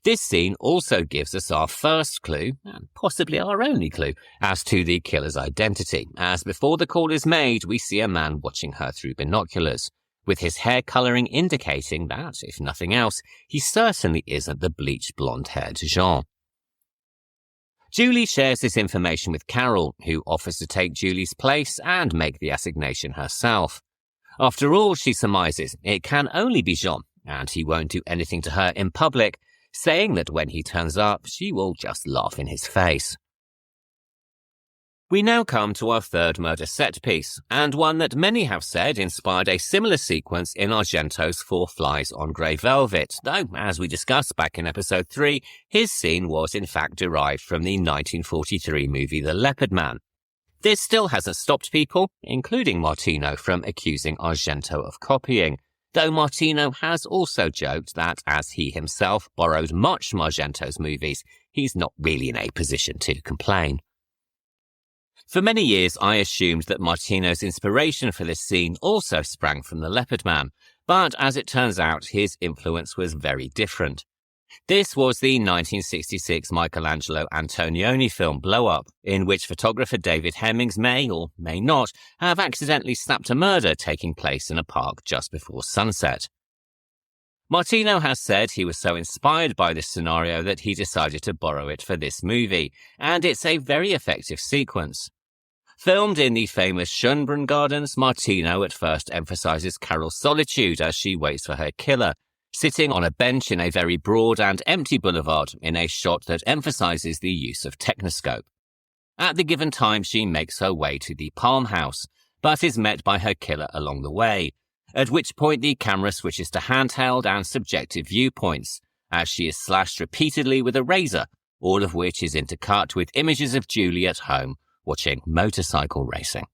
C: This scene also gives us our first clue, and possibly our only clue, as to the killer's identity, as before the call is made, we see a man watching her through binoculars, with his hair colouring indicating that, if nothing else, he certainly isn't the bleached blonde-haired Jean. Julie shares this information with Carol, who offers to take Julie's place and make the assignation herself. After all, she surmises, it can only be Jean, and he won't do anything to her in public, saying that when he turns up, she will just laugh in his face. We now come to our third murder set piece, and one that many have said inspired a similar sequence in Argento's Four Flies on Grey Velvet, though, as we discussed back in episode 3, his scene was in fact derived from the 1943 movie The Leopard Man. This still hasn't stopped people, including Martino, from accusing Argento of copying, though Martino has also joked that as he himself borrowed much from Argento's movies, he's not really in a position to complain. For many years, I assumed that Martino's inspiration for this scene also sprang from The Leopard Man, but as it turns out, his influence was very different. This was the 1966 Michelangelo Antonioni film Blow Up, in which photographer David Hemmings may or may not have accidentally snapped a murder taking place in a park just before sunset. Martino has said he was so inspired by this scenario that he decided to borrow it for this movie, and it's a very effective sequence. Filmed in the famous Schönbrunn Gardens, Martino at first emphasizes Carol's solitude as she waits for her killer, sitting on a bench in a very broad and empty boulevard in a shot that emphasizes the use of technoscope. At the given time, she makes her way to the Palm House, but is met by her killer along the way, at which point the camera switches to handheld and subjective viewpoints, as she is slashed repeatedly with a razor, all of which is intercut with images of Julie at home watching motorcycle racing.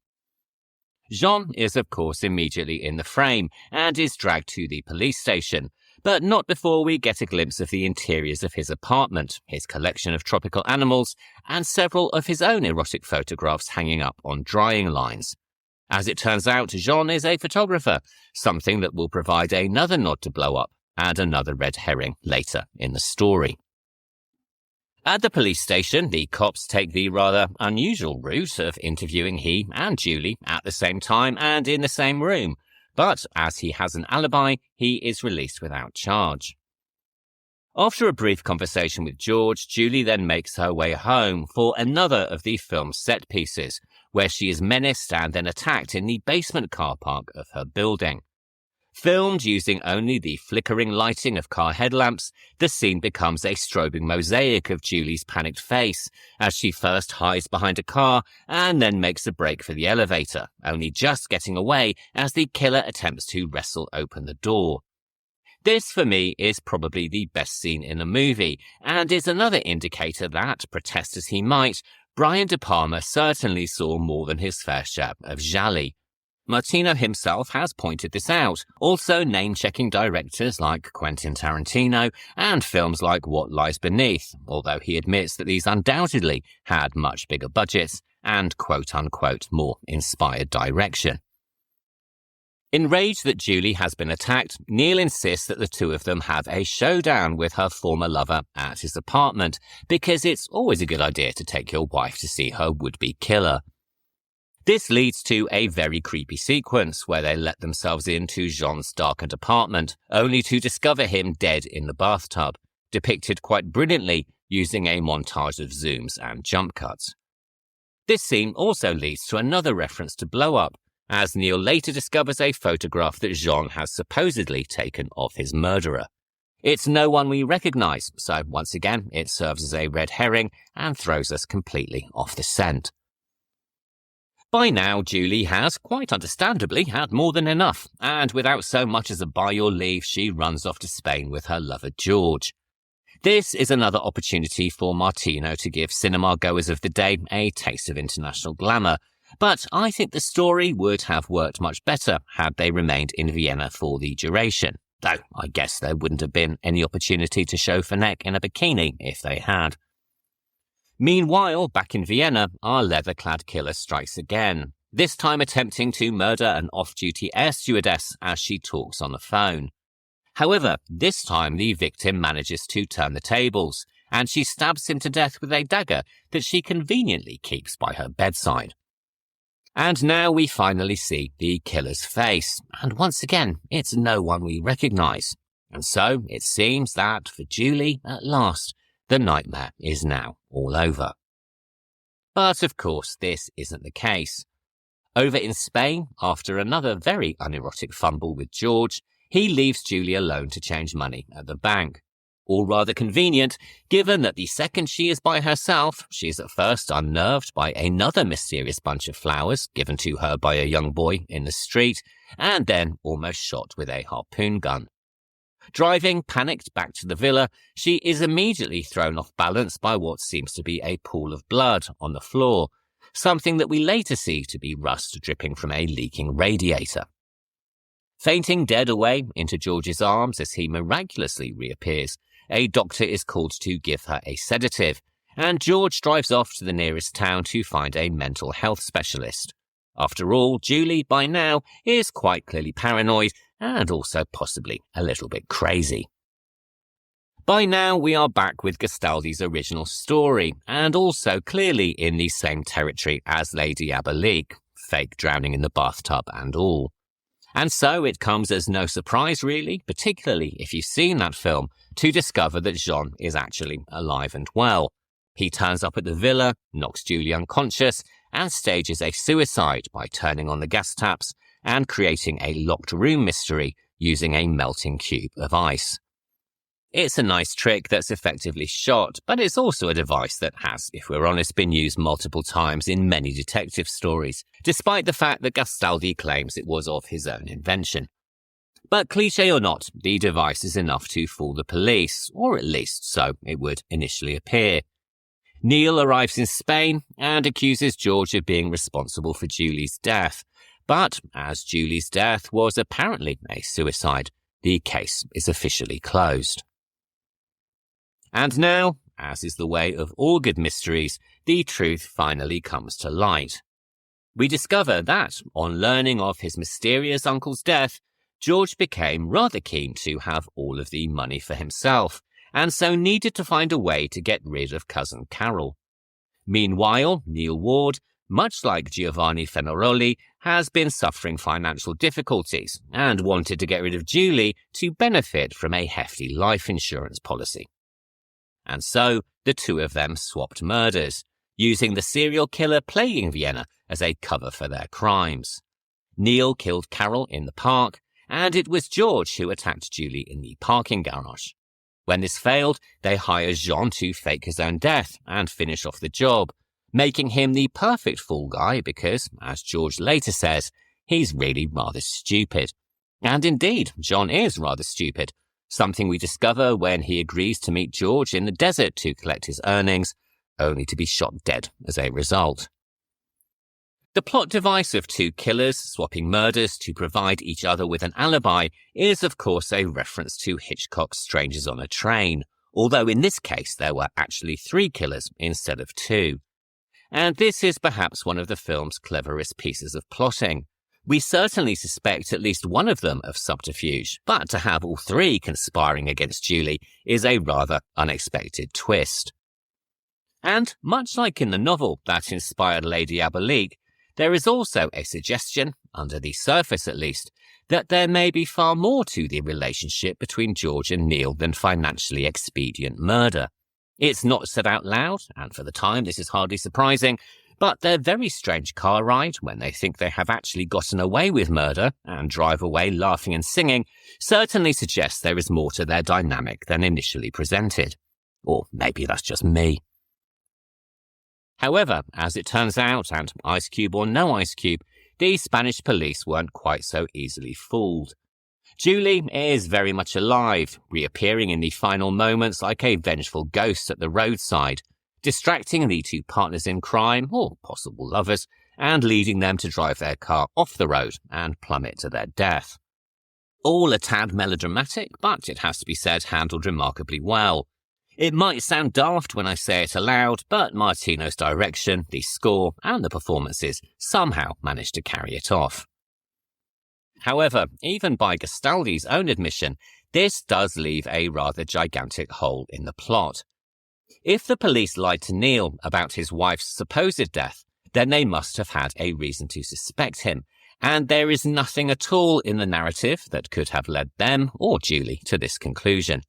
C: Jean is, of course, immediately in the frame and is dragged to the police station, but not before we get a glimpse of the interiors of his apartment, his collection of tropical animals, and several of his own erotic photographs hanging up on drying lines. As it turns out, Jean is a photographer, something that will provide another nod to Blow Up and another red herring later in the story. At the police station, the cops take the rather unusual route of interviewing he and Julie at the same time and in the same room, but as he has an alibi, he is released without charge. After a brief conversation with George, Julie then makes her way home for another of the film's set pieces, where she is menaced and then attacked in the basement car park of her building. Filmed using only the flickering lighting of car headlamps, the scene becomes a strobing mosaic of Julie's panicked face as she first hides behind a car and then makes a break for the elevator, only just getting away as the killer attempts to wrestle open the door. This, for me, is probably the best scene in the movie, and is another indicator that, protest as he might, Brian De Palma certainly saw more than his fair share of gialli. Martino himself has pointed this out, also name-checking directors like Quentin Tarantino and films like What Lies Beneath, although he admits that these undoubtedly had much bigger budgets and quote-unquote more inspired direction. Enraged that Julie has been attacked, Neil insists that the two of them have a showdown with her former lover at his apartment, because it's always a good idea to take your wife to see her would-be killer. This leads to a very creepy sequence where they let themselves into Jean's darkened apartment, only to discover him dead in the bathtub, depicted quite brilliantly using a montage of zooms and jump cuts. This scene also leads to another reference to Blow Up, as Neil later discovers a photograph that Jean has supposedly taken of his murderer. It's no one we recognise, so once again it serves as a red herring and throws us completely off the scent. By now, Julie has, quite understandably, had more than enough, and without so much as a by your leave, she runs off to Spain with her lover George. This is another opportunity for Martino to give cinema-goers of the day a taste of international glamour, but I think the story would have worked much better had they remained in Vienna for the duration, though I guess there wouldn't have been any opportunity to show Fenech in a bikini if they had. Meanwhile, back in Vienna, our leather-clad killer strikes again, this time attempting to murder an off-duty air stewardess as she talks on the phone. However, this time the victim manages to turn the tables, and she stabs him to death with a dagger that she conveniently keeps by her bedside. And now we finally see the killer's face, and once again, it's no one we recognise. And so it seems that, for Julie, at last, the nightmare is now all over. But of course, this isn't the case. Over in Spain, after another very unerotic fumble with George, he leaves Julie alone to change money at the bank. All rather convenient, given that the second she is by herself, she is at first unnerved by another mysterious bunch of flowers given to her by a young boy in the street, and then almost shot with a harpoon gun. Driving panicked back to the villa, she is immediately thrown off balance by what seems to be a pool of blood on the floor, something that we later see to be rust dripping from a leaking radiator. Fainting dead away into George's arms as he miraculously reappears, a doctor is called to give her a sedative, and George drives off to the nearest town to find a mental health specialist. After all, Julie, by now, is quite clearly paranoid and also possibly a little bit crazy. By now, we are back with Gastaldi's original story, and also clearly in the same territory as Les Diaboliques, fake drowning in the bathtub and all. And so it comes as no surprise really, particularly if you've seen that film, to discover that Jean is actually alive and well. He turns up at the villa, knocks Julie unconscious, and stages a suicide by turning on the gas taps and creating a locked room mystery using a melting cube of ice. It's a nice trick that's effectively shot, but it's also a device that has, if we're honest, been used multiple times in many detective stories, despite the fact that Gastaldi claims it was of his own invention. But cliché or not, the device is enough to fool the police, or at least so it would initially appear. Neil arrives in Spain and accuses George of being responsible for Julie's death, but as Julie's death was apparently a suicide, the case is officially closed. And now, as is the way of all good mysteries, the truth finally comes to light. We discover that, on learning of his mysterious uncle's death, George became rather keen to have all of the money for himself, and so needed to find a way to get rid of cousin Carol. Meanwhile, Neil Wardh, much like Giovanni Fenaroli, has been suffering financial difficulties and wanted to get rid of Julie to benefit from a hefty life insurance policy. And so, the two of them swapped murders, using the serial killer plaguing Vienna as a cover for their crimes. Neil killed Carol in the park, and it was George who attacked Julie in the parking garage. When this failed, they hired Jean to fake his own death and finish off the job, making him the perfect fool guy because, as George later says, he's really rather stupid. And indeed, Jean is rather stupid, something we discover when he agrees to meet George in the desert to collect his earnings, only to be shot dead as a result. The plot device of two killers swapping murders to provide each other with an alibi is of course a reference to Hitchcock's Strangers on a Train, although in this case there were actually 3 killers instead of 2. And this is perhaps one of the film's cleverest pieces of plotting. We certainly suspect at least one of them of subterfuge, but to have all 3 conspiring against Julie is a rather unexpected twist. And much like in the novel that inspired Les Diaboliques, there is also a suggestion, under the surface at least, that there may be far more to the relationship between George and Neil than financially expedient murder. It's not said out loud, and for the time this is hardly surprising, but their very strange car ride when they think they have actually gotten away with murder and drive away laughing and singing certainly suggests there is more to their dynamic than initially presented. Or maybe that's just me. However, as it turns out, and Ice Cube or no Ice Cube, the Spanish police weren't quite so easily fooled. Julie is very much alive, reappearing in the final moments like a vengeful ghost at the roadside, distracting the 2 partners in crime, or possible lovers, and leading them to drive their car off the road and plummet to their death. All a tad melodramatic, but it has to be said handled remarkably well. It might sound daft when I say it aloud, but Martino's direction, the score, and the performances somehow managed to carry it off. However, even by Gastaldi's own admission, This does leave a rather gigantic hole in the plot. If the police lied to Neil about his wife's supposed death, then they must have had a reason to suspect him, and there is nothing at all in the narrative that could have led them or Julie to this conclusion.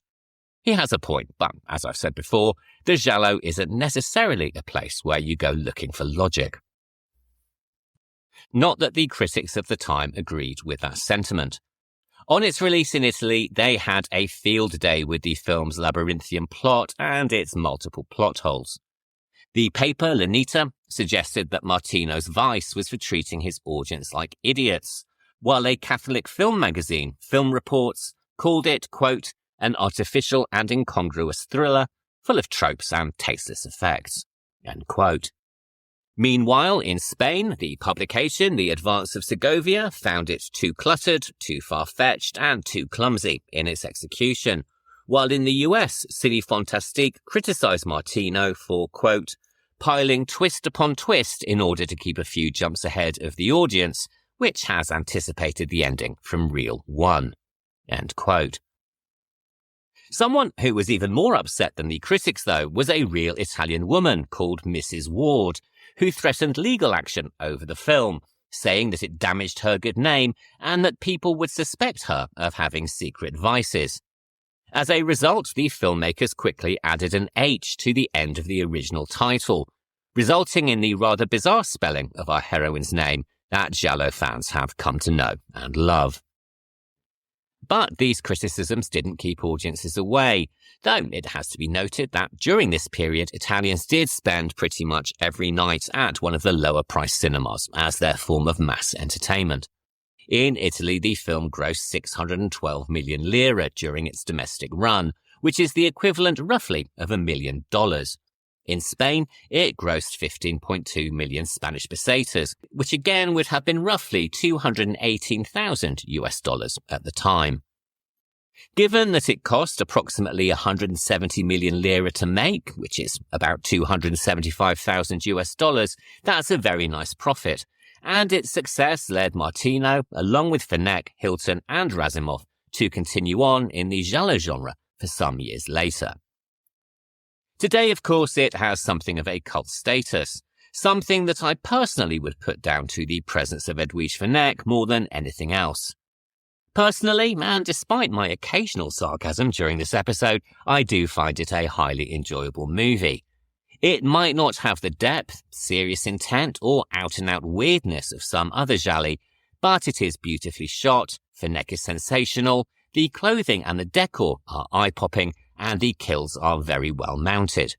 C: He has a point, but as I've said before, the giallo isn't necessarily a place where you go looking for logic. Not that the critics of the time agreed with that sentiment. On its release in Italy, they had a field day with the film's labyrinthian plot and its multiple plot holes. The paper, L'Unità, suggested that Martino's vice was for treating his audience like idiots, while a Catholic film magazine, Film Reports, called it, quote, an artificial and incongruous thriller full of tropes and tasteless effects, end quote. Meanwhile, in Spain, the publication The Advance of Segovia found it too cluttered, too far-fetched, and too clumsy in its execution, while in the US, Cine Fantastique criticized Martino for, quote, piling twist upon twist in order to keep a few jumps ahead of the audience, which has anticipated the ending from reel one, end quote. Someone who was even more upset than the critics, though, was a real Italian woman called Mrs. Wardh, who threatened legal action over the film, saying that it damaged her good name and that people would suspect her of having secret vices. As a result, the filmmakers quickly added an H to the end of the original title, resulting in the rather bizarre spelling of our heroine's name that giallo fans have come to know and love. But these criticisms didn't keep audiences away, though it has to be noted that during this period, Italians did spend pretty much every night at one of the lower-priced cinemas as their form of mass entertainment. In Italy, the film grossed 612 million lira during its domestic run, which is the equivalent roughly of $1 million. In Spain, it grossed 15.2 million Spanish pesetas, which again would have been roughly $218,000 at the time. Given that it cost approximately 170 million lira to make, which is about $275,000, that's a very nice profit, and its success led Martino, along with Fenech, Hilton and Rassimov, to continue on in the giallo genre for some years later. Today, of course, it has something of a cult status, something that I personally would put down to the presence of Edwige Fenech more than anything else. Personally, and despite my occasional sarcasm during this episode, I do find it a highly enjoyable movie. It might not have the depth, serious intent, or out-and-out weirdness of some other gialli, but it is beautifully shot, Fenech is sensational, the clothing and the decor are eye-popping, and the kills are very well mounted.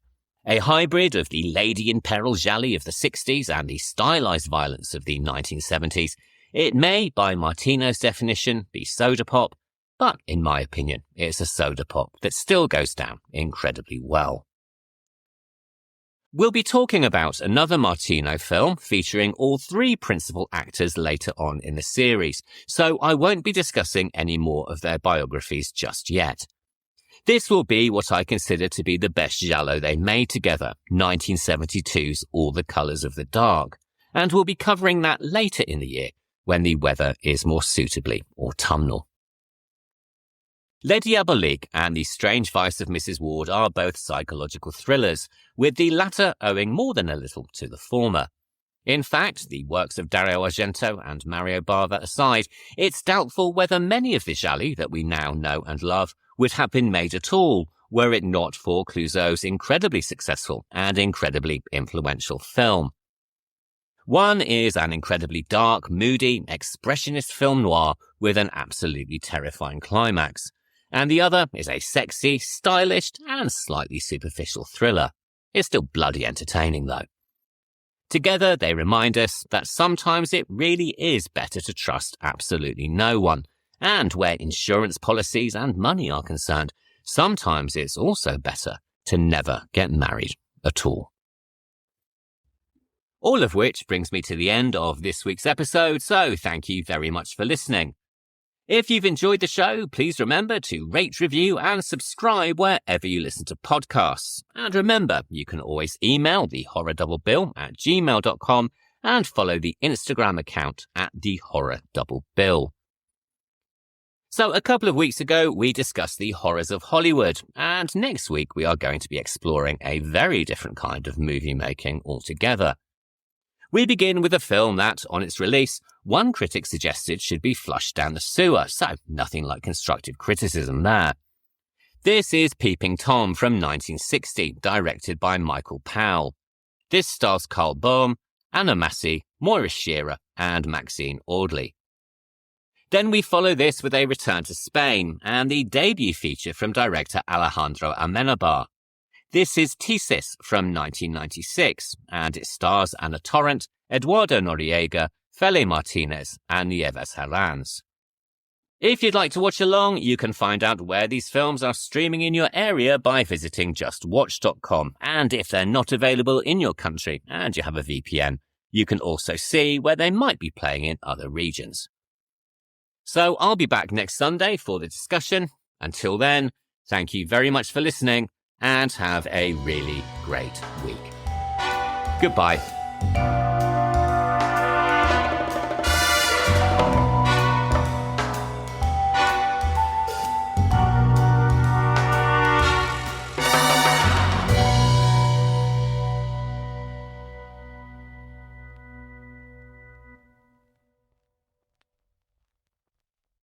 C: A hybrid of the lady in peril gialli of the 60s and the stylized violence of the 1970s, it may, by Martino's definition, be soda pop, but in my opinion, it's a soda pop that still goes down incredibly well. We'll be talking about another Martino film featuring all three principal actors later on in the series, so I won't be discussing any more of their biographies just yet. This will be what I consider to be the best giallo they made together, 1972's All the Colours of the Dark, and we'll be covering that later in the year when the weather is more suitably autumnal. Les Diaboliques and The Strange Vice of Mrs. Wardh are both psychological thrillers, with the latter owing more than a little to the former. In fact, the works of Dario Argento and Mario Bava aside, it's doubtful whether many of the gialli that we now know and love would have been made at all, were it not for Clouzot's incredibly successful and incredibly influential film. One is an incredibly dark, moody, expressionist film noir with an absolutely terrifying climax, and the other is a sexy, stylish, and slightly superficial thriller. It's still bloody entertaining, though. Together, they remind us that sometimes it really is better to trust absolutely no one, and where insurance policies and money are concerned, sometimes it's also better to never get married at all. All of which brings me to the end of this week's episode, so thank you very much for listening. If you've enjoyed the show, please remember to rate, review and subscribe wherever you listen to podcasts. And remember, you can always email thehorrordouble@gmail.com and follow the Instagram account @thehorrordouble. So a couple of weeks ago, we discussed the horrors of Hollywood, and next week we are going to be exploring a very different kind of movie making altogether. We begin with a film that, on its release, one critic suggested should be flushed down the sewer, so nothing like constructive criticism there. This is Peeping Tom from 1960, directed by Michael Powell. This stars Carl Bohm, Anna Massey, Moira Shearer, and Maxine Audley. Then we follow this with a return to Spain and the debut feature from director Alejandro Amenabar. This is Thesis from 1996, and it stars Anna Torrent, Eduardo Noriega, Fele Martinez, and Nieves Herranz. If you'd like to watch along, you can find out where these films are streaming in your area by visiting justwatch.com, and if they're not available in your country and you have a VPN, you can also see where they might be playing in other regions. So I'll be back next Sunday for the discussion. Until then, thank you very much for listening, and have a really great week. Goodbye.